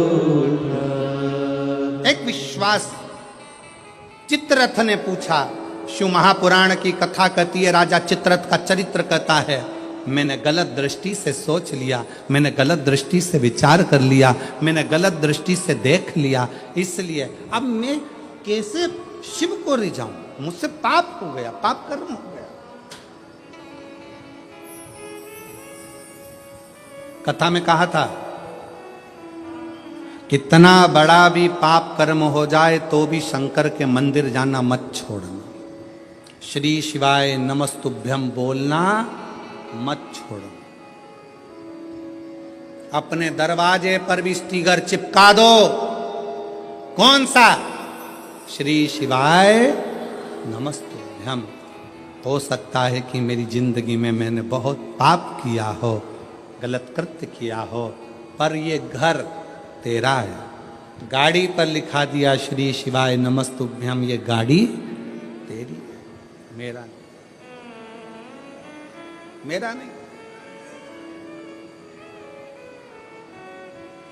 एक विश्वास। चित्ररथ ने पूछा, शिव महापुराण की कथा कहती है, राजा चित्ररथ का चरित्र कहता है, मैंने गलत दृष्टि से सोच लिया, मैंने गलत दृष्टि से विचार कर लिया, मैंने गलत दृष्टि से देख लिया, इसलिए अब मैं कैसे शिव को रिझाऊं? मुझसे पाप हो गया, पाप कर्म हो गया। कथा में कहा था, कितना बड़ा भी पाप कर्म हो जाए तो भी शंकर के मंदिर जाना मत छोड़ना, श्री शिवाय नमस्तुभ्यम बोलना मत छोड़ो। अपने दरवाजे पर भी स्टिकर चिपका दो। कौन सा? श्री शिवाय नमस्तुभ्यम। हो सकता है कि मेरी जिंदगी में मैंने बहुत पाप किया हो, गलत कृत्य किया हो, पर ये घर तेरा है। गाड़ी पर लिखा दिया श्री शिवाय नमस्तुभ्यम, ये गाड़ी तेरी है, मेरा नहीं, मेरा नहीं।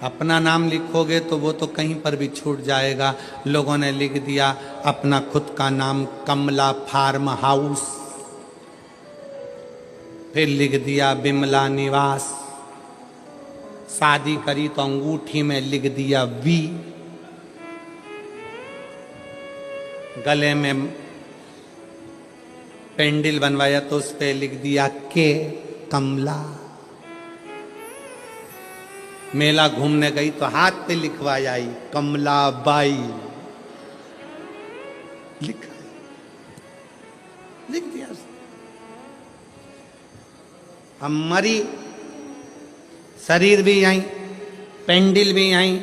अपना नाम लिखोगे तो वो तो कहीं पर भी छूट जाएगा। लोगों ने लिख दिया अपना खुद का नाम कमला फार्म हाउस, फिर लिख दिया बिमला निवास, शादी करी तो अंगूठी में लिख दिया वी, गले में पेंडिल बनवाया तो उस पे लिख दिया के कमला। मेला घूमने गई तो हाथ पे लिखवाया आई कमला बाई, लिखा लिख दिया। हम मरी, शरीर भी यहीं, पेंडिल भी यहीं,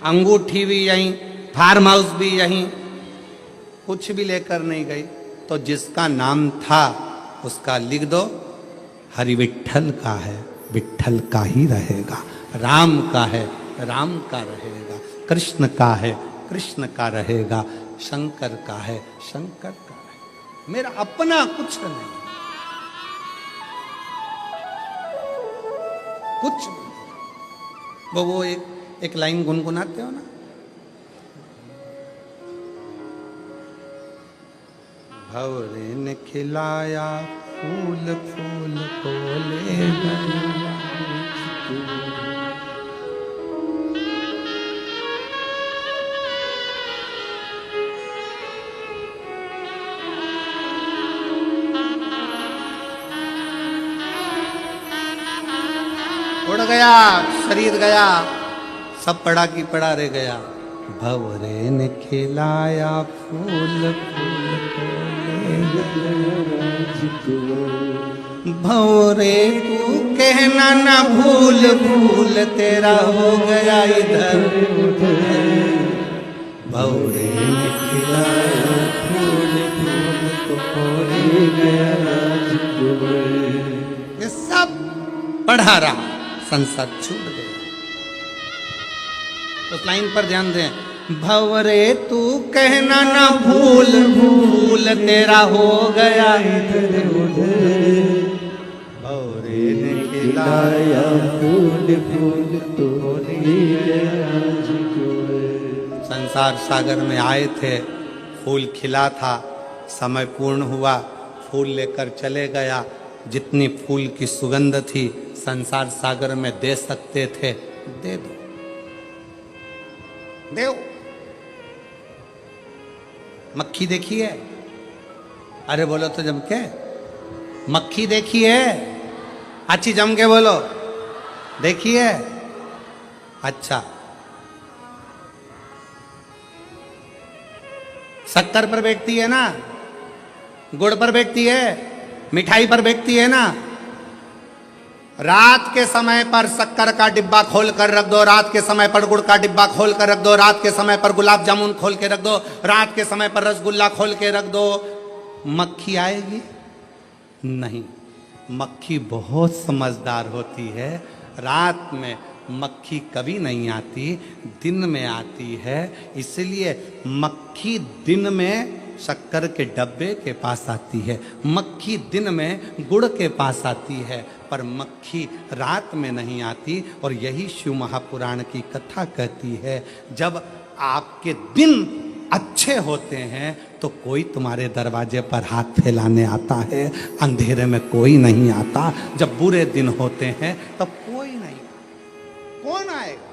अंगूठी भी यहीं, फार्म हाउस भी यहीं, कुछ भी लेकर नहीं गई। तो जिसका नाम था उसका लिख दो, हरि विट्ठल का है, विट्ठल का ही रहेगा। राम का है, राम का रहेगा। कृष्ण का है, कृष्ण का रहेगा। शंकर का है, शंकर का है। मेरा अपना कुछ नहीं, कुछ नहीं। वो एक लाइन गुनगुनाते हो ना, भंवरे ने खिलाया फूल, फूल को ले गया। गया, शरीर गया, सब पड़ा की पड़ा रह गया। भंवरे ने खिलाया फूल फूल भंवरे तू कहना ना भूल भूल तेरा हो गया इधर भंवरे ने खिलाया फूल फूल ये सब पढ़ा रहा, संसार छूट गया। उस लाइन पर ध्यान दें, भंवरे तू कहना ना भूल भूल तेरा हो गया भंवरे ने खिलाया फूल फूल तो संसार सागर में आए थे, फूल खिला था, समय पूर्ण हुआ, फूल लेकर चले गया। जितनी फूल की सुगंध थी संसार सागर में दे सकते थे, दे दो, देव। मक्खी देखी है? अरे बोलो तो जम के, मक्खी देखी है? अच्छी जम के बोलो, देखी है? अच्छा, शक्कर पर बैठती है ना, गुड़ पर बैठती है, मिठाई पर बैठती है ना। रात के समय पर शक्कर का डिब्बा खोल कर रख दो, रात के समय पर गुड़ का डिब्बा खोल कर रख दो, रात के समय पर गुलाब जामुन खोल के रख दो, रात के समय पर रसगुल्ला खोल के रख दो, मक्खी आएगी? नहीं। मक्खी बहुत समझदार होती है। रात में मक्खी कभी नहीं आती, दिन में आती है। इसलिए मक्खी दिन में शक्कर के डब्बे के पास आती है, मक्खी दिन में गुड़ के पास आती है, पर मक्खी रात में नहीं आती। और यही शिव महापुराण की कथा कहती है, जब आपके दिन अच्छे होते हैं तो कोई तुम्हारे दरवाजे पर हाथ फैलाने आता है, अंधेरे में कोई नहीं आता। जब बुरे दिन होते हैं तब कोई नहीं, कौन आएगा?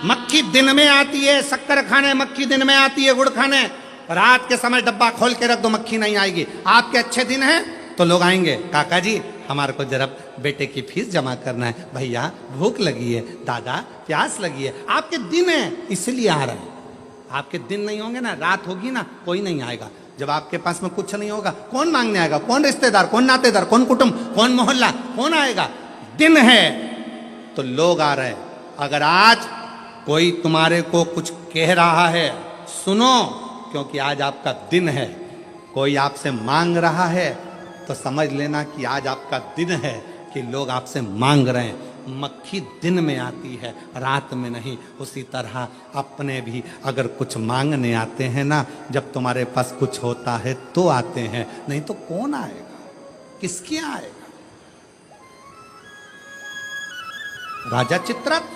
मक्खी दिन में आती है शक्कर खाने, मक्खी दिन में आती है गुड़ खाने। रात के समय डब्बा खोल के रख दो, मक्खी नहीं आएगी। आपके अच्छे दिन हैं तो लोग आएंगे, काका जी हमारे को जरा बेटे की फीस जमा करना है, भैया भूख लगी है, दादा प्यास लगी है। आपके दिन है इसलिए आ रहे हैं। आपके दिन नहीं होंगे ना, रात होगी ना, कोई नहीं आएगा। जब आपके पास में कुछ नहीं होगा, कौन मांगने आएगा? कौन रिश्तेदार, कौन नातेदार, कौन कुटुंब, कौन मोहल्ला, कौन आएगा? दिन है तो लोग आ रहे हैं। अगर आज कोई तुम्हारे को कुछ कह रहा है, सुनो, क्योंकि आज आपका दिन है। कोई आपसे मांग रहा है तो समझ लेना कि आज आपका दिन है कि लोग आपसे मांग रहे हैं। मक्खी दिन में आती है, रात में नहीं। उसी तरह अपने भी अगर कुछ मांगने आते हैं ना, जब तुम्हारे पास कुछ होता है तो आते हैं, नहीं तो कौन आएगा? किसके आएगा? राजा चित्ररथ,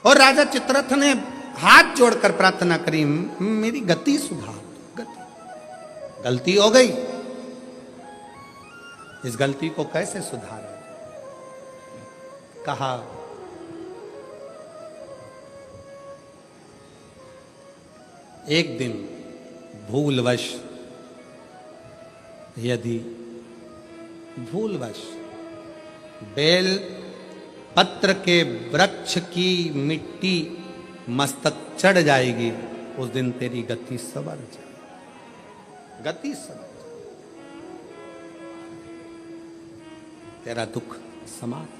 और राजा चित्ररथ ने हाथ जोड़कर प्रार्थना करी, मेरी गति सुधार, गति, गलती हो गई, इस गलती को कैसे सुधारें? कहा एक दिन भूलवश, यदि भूलवश बेल पत्र के वृक्ष की मिट्टी मस्तक चढ़ जाएगी, उस दिन तेरी गति सवर जाएगी, गति सवर जाएगी, तेरा दुख समाप्त,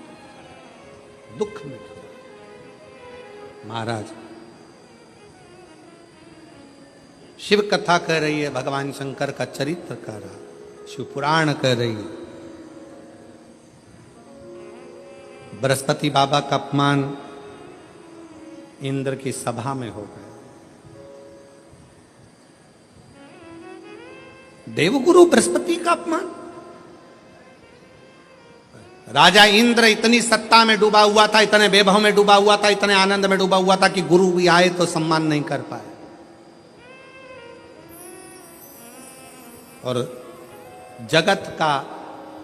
दुख मिट जाएगा। महाराज शिव कथा कह रही है, भगवान शंकर का चरित्र कह रहा, शिव पुराण कह रही है। बृहस्पति बाबा का अपमान इंद्र की सभा में हो गया। देवगुरु बृहस्पति का अपमान। राजा इंद्र इतनी सत्ता में डूबा हुआ था, इतने वैभव में डूबा हुआ था, इतने आनंद में डूबा हुआ था कि गुरु भी आए तो सम्मान नहीं कर पाए। और जगत का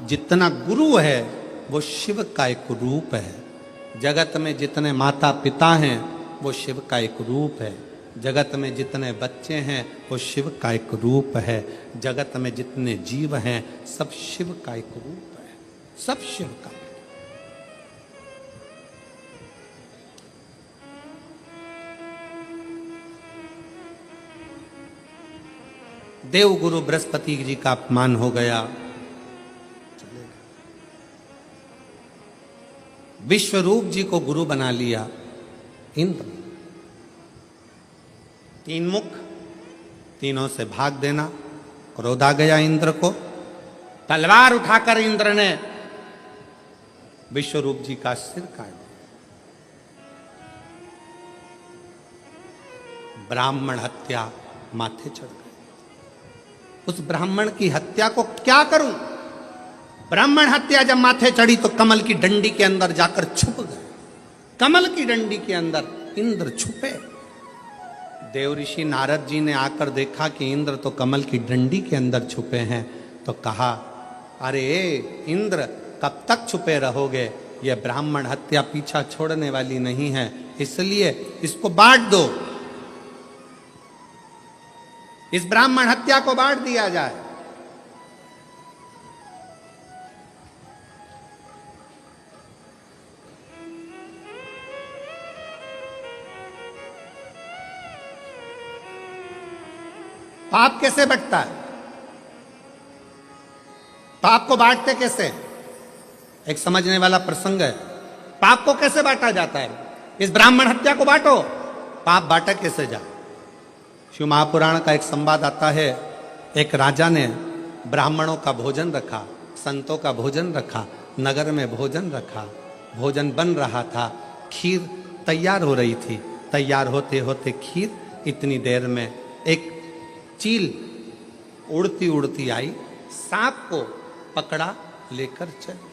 जितना गुरु है वो शिव का एक रूप है। जगत में जितने माता पिता हैं वो शिव का एक रूप है। जगत में जितने बच्चे हैं वो शिव का एक रूप है। जगत में जितने जीव हैं सब शिव का एक रूप है, सब शिव का। देव गुरु बृहस्पति जी का अपमान हो गया, विश्वरूप जी को गुरु बना लिया इंद्र। तीन मुख, तीनों से भाग देना। क्रोध आ गया इंद्र को, तलवार उठाकर इंद्र ने विश्वरूप जी का सिर काट दिया। ब्राह्मण हत्या माथे चढ़ गई। उस ब्राह्मण की हत्या को क्या करूं? ब्राह्मण हत्या जब माथे चढ़ी तो कमल की डंडी के अंदर जाकर छुप गए। कमल की डंडी के अंदर इंद्र छुपे। देव ऋषि नारद जी ने आकर देखा कि इंद्र तो कमल की डंडी के अंदर छुपे हैं, तो कहा, अरे इंद्र कब तक छुपे रहोगे? यह ब्राह्मण हत्या पीछा छोड़ने वाली नहीं है, इसलिए इसको बांट दो। इस ब्राह्मण हत्या को बांट दिया जाए। पाप कैसे बंटता है? पाप को बांटते कैसे? एक समझने वाला प्रसंग है। पाप को कैसे बांटा जाता है? इस ब्राह्मण हत्या को बांटो, पाप बांटा कैसे जाए? शिव महापुराण का एक संवाद आता है। एक राजा ने ब्राह्मणों का भोजन रखा, संतों का भोजन रखा, नगर में भोजन रखा, भोजन बन रहा था, खीर तैयार हो रही थी। तैयार होते होते खीर, इतनी देर में एक चील उड़ती उड़ती आई, सांप को पकड़ा लेकर चली।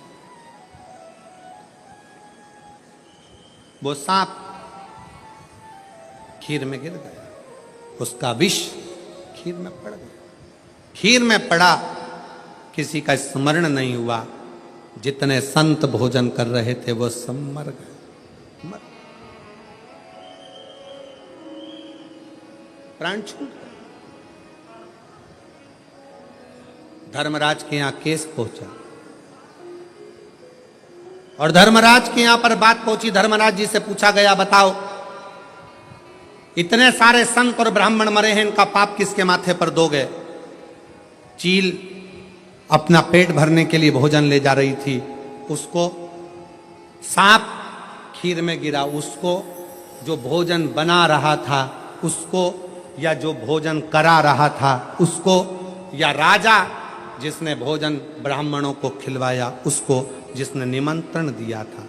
वो सांप खीर में गिर गया, उसका विष खीर में पड़ गया। खीर में पड़ा, किसी का स्मरण नहीं हुआ। जितने संत भोजन कर रहे थे वो सब मर गए, प्राण छूट गए। धर्मराज के यहां केस पहुंचा और धर्मराज के यहां पर बात पहुंची। धर्मराज जी से पूछा गया, बताओ इतने सारे संत और ब्राह्मण मरे हैं, इनका पाप किसके माथे पर दोगे? चील अपना पेट भरने के लिए भोजन ले जा रही थी, उसको सांप खीर में गिरा, उसको जो भोजन बना रहा था उसको, या जो भोजन करा रहा था उसको, या राजा जिसने भोजन ब्राह्मणों को खिलवाया उसको, जिसने निमंत्रण दिया था।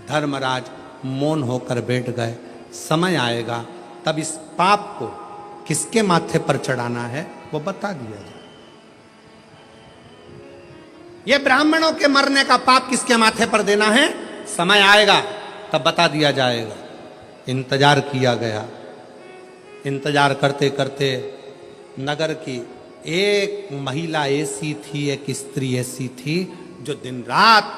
धर्मराज मौन होकर बैठ गए। समय आएगा तब इस पाप को किसके माथे पर चढ़ाना है वो बता दिया जाए। ये ब्राह्मणों के मरने का पाप किसके माथे पर देना है, समय आएगा तब बता दिया जाएगा। इंतजार किया गया। इंतजार करते करते नगर की एक महिला ऐसी थी, एक स्त्री ऐसी थी जो दिन रात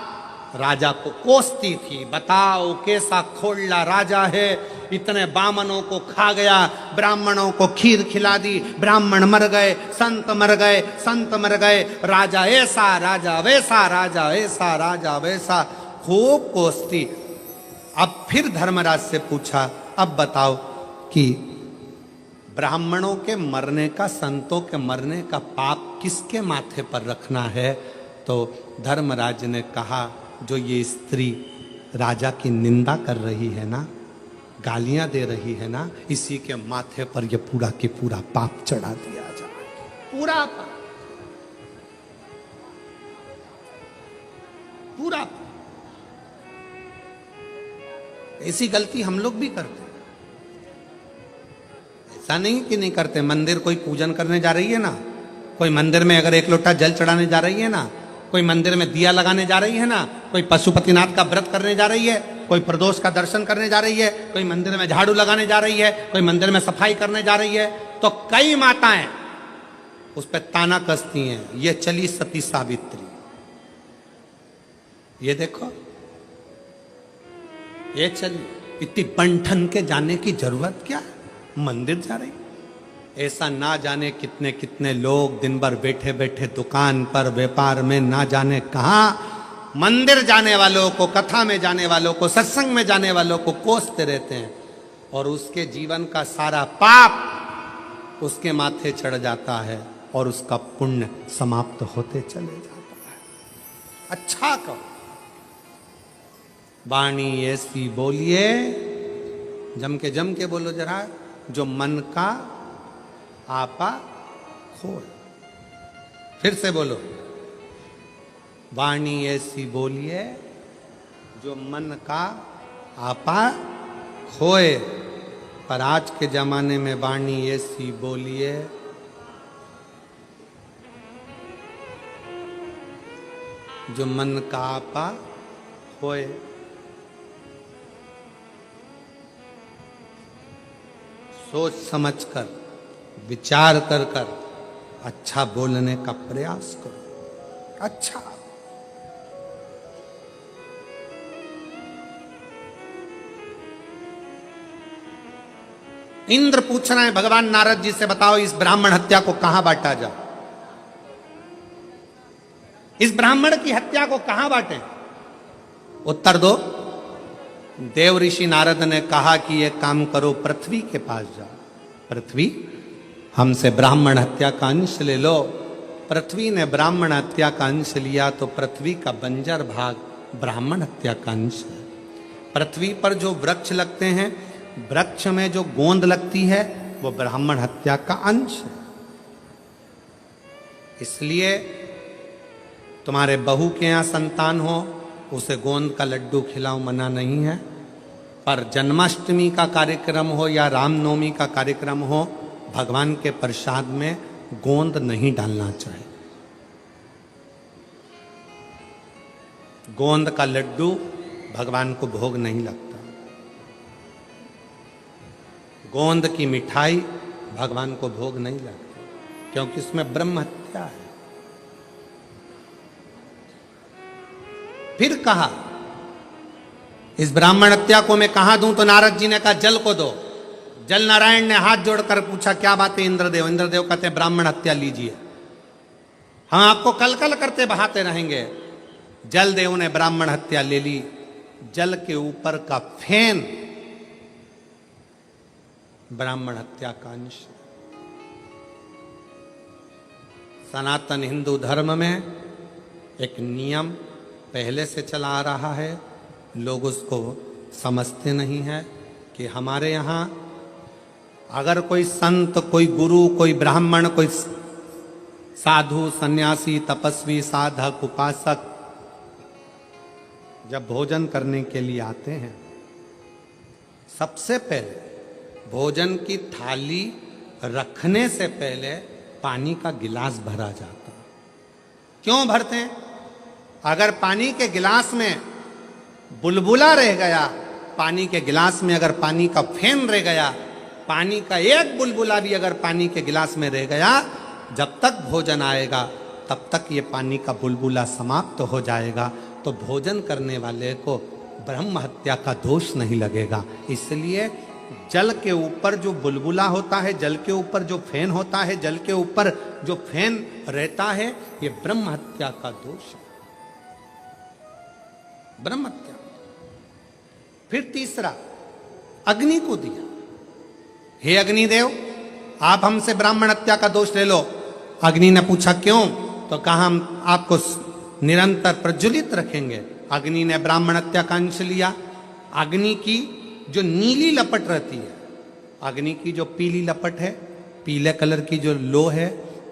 राजा को कोसती थी। बताओ कैसा खोलला राजा है, इतने बामनों को खा गया, ब्राह्मणों को खीर खिला दी, ब्राह्मण मर गए, संत मर गए, संत मर गए, राजा ऐसा, राजा वैसा, राजा ऐसा, राजा वैसा, खूब कोसती। अब फिर धर्मराज से पूछा, अब बताओ कि ब्राह्मणों के मरने का, संतों के मरने का पाप किसके माथे पर रखना है? तो धर्मराज ने कहा, जो ये स्त्री राजा की निंदा कर रही है ना, गालियां दे रही है ना, इसी के माथे पर ये पूरा के पूरा पाप चढ़ा दिया जाए। पूरा पाप, पूरा पाप। ऐसी गलती हम लोग भी करते हैं। ऐसा नहीं कि नहीं करते। मंदिर कोई पूजन करने जा रही है ना, कोई मंदिर में अगर एक लोटा जल चढ़ाने जा रही है ना, कोई मंदिर में दिया लगाने जा रही है ना, कोई पशुपतिनाथ का व्रत करने जा रही है, कोई प्रदोष का दर्शन करने जा रही है, कोई मंदिर में झाड़ू लगाने जा रही है, कोई मंदिर में सफाई करने जा रही है, तो कई माताएं उस पर ताना कसती हैं, ये चली सती सावित्री। ये देखो, ये चली, इतनी बंठन के जाने की जरूरत क्या है? मंदिर जा रही। ऐसा ना जाने कितने कितने लोग दिन भर बैठे बैठे दुकान पर व्यापार में ना जाने कहां मंदिर जाने वालों को, कथा में जाने वालों को, सत्संग में जाने वालों को कोसते रहते हैं, और उसके जीवन का सारा पाप उसके माथे चढ़ जाता है और उसका पुण्य समाप्त होते चले जाता है। अच्छा कहो, वाणी ऐसी बोलिए, जम के बोलो जरा, जो मन का आपा खोए। फिर से बोलो, वाणी ऐसी बोलिए जो मन का आपा खोए। पर आज के जमाने में वाणी ऐसी बोलिए जो मन का आपा खोए। सोच समझकर, विचार कर कर अच्छा बोलने का प्रयास करो। अच्छा, इंद्र पूछ रहे हैं भगवान नारद जी से, बताओ इस ब्राह्मण हत्या को कहां बांटा जाए? इस ब्राह्मण की हत्या को कहां बांटे? उत्तर दो। देव ऋषि नारद ने कहा कि ये काम करो, पृथ्वी के पास जाओ। पृथ्वी, हमसे ब्राह्मण हत्या का अंश ले लो। पृथ्वी ने ब्राह्मण हत्या का अंश लिया तो पृथ्वी का बंजर भाग ब्राह्मण हत्या का अंश है। पृथ्वी पर जो वृक्ष लगते हैं, वृक्ष में जो गोंद लगती है, वो ब्राह्मण हत्या का अंश है। इसलिए तुम्हारे बहू के यहाँ संतान हो, उसे गोंद का लड्डू खिलाओ, मना नहीं है। पर जन्माष्टमी का कार्यक्रम हो या रामनवमी का कार्यक्रम हो, भगवान के प्रसाद में गोंद नहीं डालना चाहिए। गोंद का लड्डू भगवान को भोग नहीं लगता। गोंद की मिठाई भगवान को भोग नहीं लगती, क्योंकि इसमें ब्रह्म हत्या है। फिर कहा, इस ब्राह्मण हत्या को मैं कहां दूं? तो नारद जी ने कहा, जल को दो। जल नारायण ने हाथ जोड़कर पूछा, क्या बात है इंद्रदेव? इंद्रदेव कहते हैं, ब्राह्मण हत्या लीजिए, हम आपको कल कल करते बहाते रहेंगे। जल देव ने ब्राह्मण हत्या ले ली। जल के ऊपर का फेन ब्राह्मण हत्या का अंश। सनातन हिंदू धर्म में एक नियम पहले से चला आ रहा है, लोग उसको समझते नहीं है कि हमारे यहाँ अगर कोई संत, कोई गुरु, कोई ब्राह्मण, कोई साधु, सन्यासी, तपस्वी, साधक, उपासक जब भोजन करने के लिए आते हैं, सबसे पहले भोजन की थाली रखने से पहले पानी का गिलास भरा जाता है। क्यों भरते हैं? अगर पानी के गिलास में बुलबुला रह गया, पानी के गिलास में अगर पानी का फेन रह गया, पानी का एक बुलबुला भी अगर पानी के गिलास में रह गया, जब तक भोजन आएगा तब तक ये पानी का बुलबुला समाप्त हो जाएगा। तो भोजन करने वाले को ब्रह्म हत्या का दोष नहीं लगेगा। इसलिए जल के ऊपर जो बुलबुला होता है, जल के ऊपर जो फेन होता है, जल के ऊपर जो फेन रहता है, ये ब्रह्म हत्या का दोष है, ब्रह्म हत्या। फिर तीसरा, अग्नि को दिया, हे अग्निदेव, आप हमसे ब्राह्मण हत्या का दोष ले लो। अग्नि ने पूछा क्यों? तो कहा, हम आपको निरंतर प्रज्वलित रखेंगे। अग्नि ने ब्राह्मण हत्या का अंश लिया। अग्नि की जो नीली लपट रहती है, अग्नि की जो पीली लपट है, पीले कलर की जो लो है,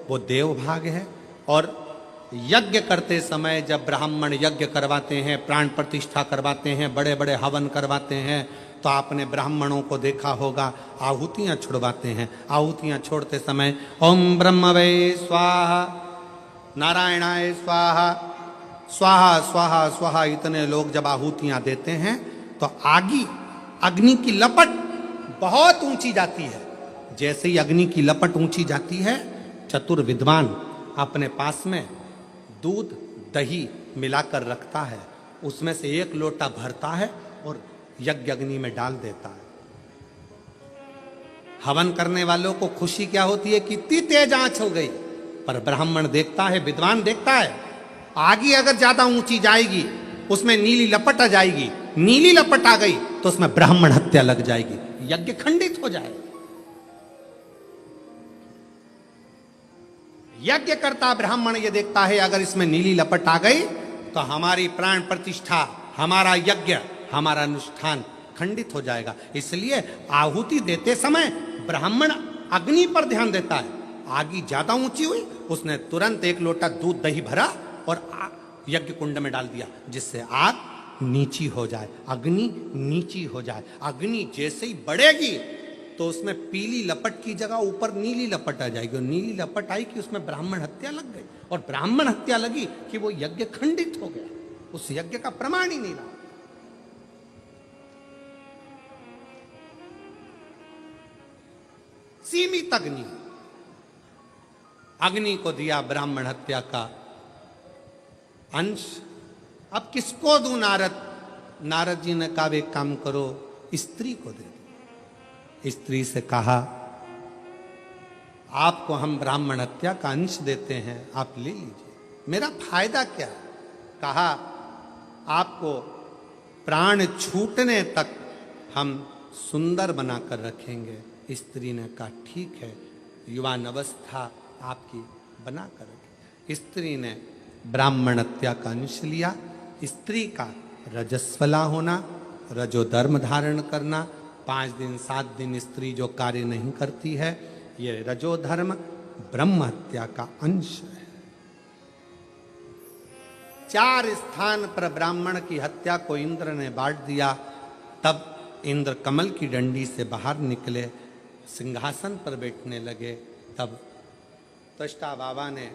वो देव भाग है। और यज्ञ करते समय जब ब्राह्मण यज्ञ करवाते हैं, प्राण प्रतिष्ठा करवाते हैं, बड़े बड़े हवन करवाते हैं, तो आपने ब्राह्मणों को देखा होगा, आहुतियां छुड़वाते हैं। आहुतियां छोड़ते समय ओम ब्रह्मवे स्वाहा, नारायणाय स्वाहा, स्वाहा स्वाहा स्वाहा, इतने लोग जब आहुतियां देते हैं तो अग्नि की लपट बहुत ऊंची जाती है। जैसे ही अग्नि की लपट ऊंची जाती है, चतुर विद्वान अपने पास में दूध दही मिलाकर रखता है, उसमें से एक लोटा भरता है और यज्ञ अग्नि में डाल देता है। हवन करने वालों को खुशी क्या होती है कि इतनी तेज आंच हो गई, पर ब्राह्मण देखता है, विद्वान देखता है, आगे अगर ज्यादा ऊंची जाएगी उसमें नीली लपट आ जाएगी, नीली लपट आ गई तो उसमें ब्राह्मण हत्या लग जाएगी, यज्ञ खंडित हो जाएगा। यज्ञ करता ब्राह्मण ये देखता है अगर इसमें नीली लपट आ गई तो हमारी प्राण प्रतिष्ठा, हमारा यज्ञ, हमारा अनुष्ठान खंडित हो जाएगा। इसलिए आहुति देते समय ब्राह्मण अग्नि पर ध्यान देता है। आगी ज्यादा ऊंची हुई, उसने तुरंत एक लोटा दूध दही भरा और यज्ञ कुंड में डाल दिया, जिससे आग नीची हो जाए, अग्नि नीची हो जाए। अग्नि जैसे ही बढ़ेगी तो उसमें पीली लपट की जगह ऊपर नीली लपट आ जाएगी, और नीली लपट आई कि उसमें ब्राह्मण हत्या लग गई, और ब्राह्मण हत्या लगी कि वो यज्ञ खंडित हो गया, उस यज्ञ का प्रमाण ही नहीं रहा। सीमित अग्नि, अग्नि को दिया ब्राह्मण हत्या का अंश। अब किसको दूं नारद? नारद जी ने कहा एक काम करो, स्त्री को दे दो। स्त्री से कहा आपको हम ब्राह्मण हत्या का अंश देते हैं, आप ले लीजिए, मेरा फायदा क्या है? कहा आपको प्राण छूटने तक हम सुंदर बनाकर रखेंगे। स्त्री ने कहा ठीक है, युवान अवस्था आपकी बनाकर रखें। स्त्री ने ब्राह्मण हत्या का अंश लिया। स्त्री का रजस्वला होना, रजोधर्म धारण करना, 5 दिन 7 दिन स्त्री जो कार्य नहीं करती है, ये रजोधर्म ब्रह्म हत्या का अंश है। 4 स्थान पर ब्राह्मण की हत्या को इंद्र ने बांट दिया। तब इंद्र कमल की डंडी से बाहर निकले, सिंहासन पर बैठने लगे। तब त्वष्टा बाबा ने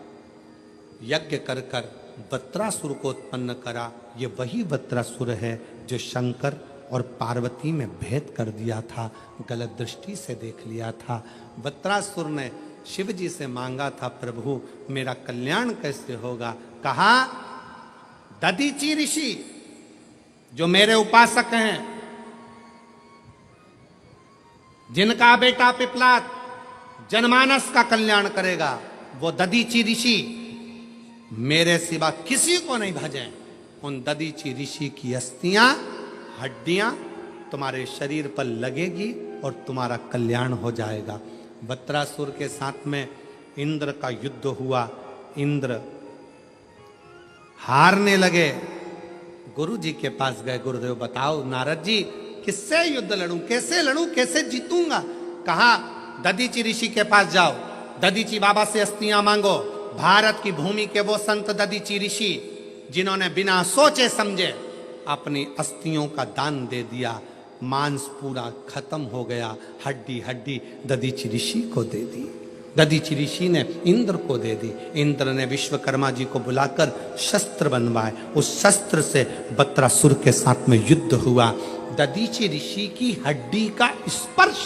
यज्ञ कर कर वत्रासुर को उत्पन्न करा। ये वही वत्रासुर है जो शंकर और पार्वती में भेद कर दिया था, गलत दृष्टि से देख लिया था। वत्रासुर ने शिव जी से मांगा था, प्रभु मेरा कल्याण कैसे होगा? कहा दधीचि ऋषि जो मेरे उपासक हैं, जिनका बेटा पिपलाद जनमानस का कल्याण करेगा, वो दधीचि ऋषि मेरे सिवा किसी को नहीं भजें। उन दधीचि ऋषि की अस्थियां, हड्डियां तुम्हारे शरीर पर लगेगी और तुम्हारा कल्याण हो जाएगा। वत्रासुर के साथ में इंद्र का युद्ध हुआ। इंद्र हारने लगे। गुरु जी के पास गए, गुरुदेव बताओ नारद जी किससे युद्ध लड़ूं, कैसे लड़ूं, कैसे जीतूंगा? कहा दधीचि ऋषि के पास जाओ, दधीचि बाबा से अस्थियां मांगो। भारत की भूमि के वो संत दधीचि ऋषि जिन्होंने बिना सोचे समझे अपनी अस्थियों का दान दे दिया, मांस पूरा खत्म हो गया, हड्डी हड्डी दधीचि ऋषि को दे दी। दधीचि ऋषि ने इंद्र को दे दी। इंद्र ने विश्वकर्मा जी को बुलाकर शस्त्र बनवाए। उस शस्त्र से वत्रासुर के साथ में युद्ध हुआ। दधीचि ऋषि की हड्डी का स्पर्श,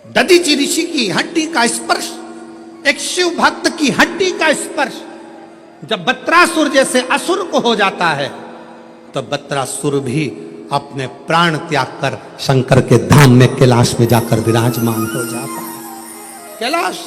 दधीचि ऋषि की हड्डी का स्पर्श, एक शिव भक्त की हड्डी का स्पर्श जब वत्रासुर जैसे असुर को हो जाता है, तो वत्रासुर भी अपने प्राण त्याग कर शंकर के धाम में कैलाश में जाकर विराजमान हो जाता है। कैलाश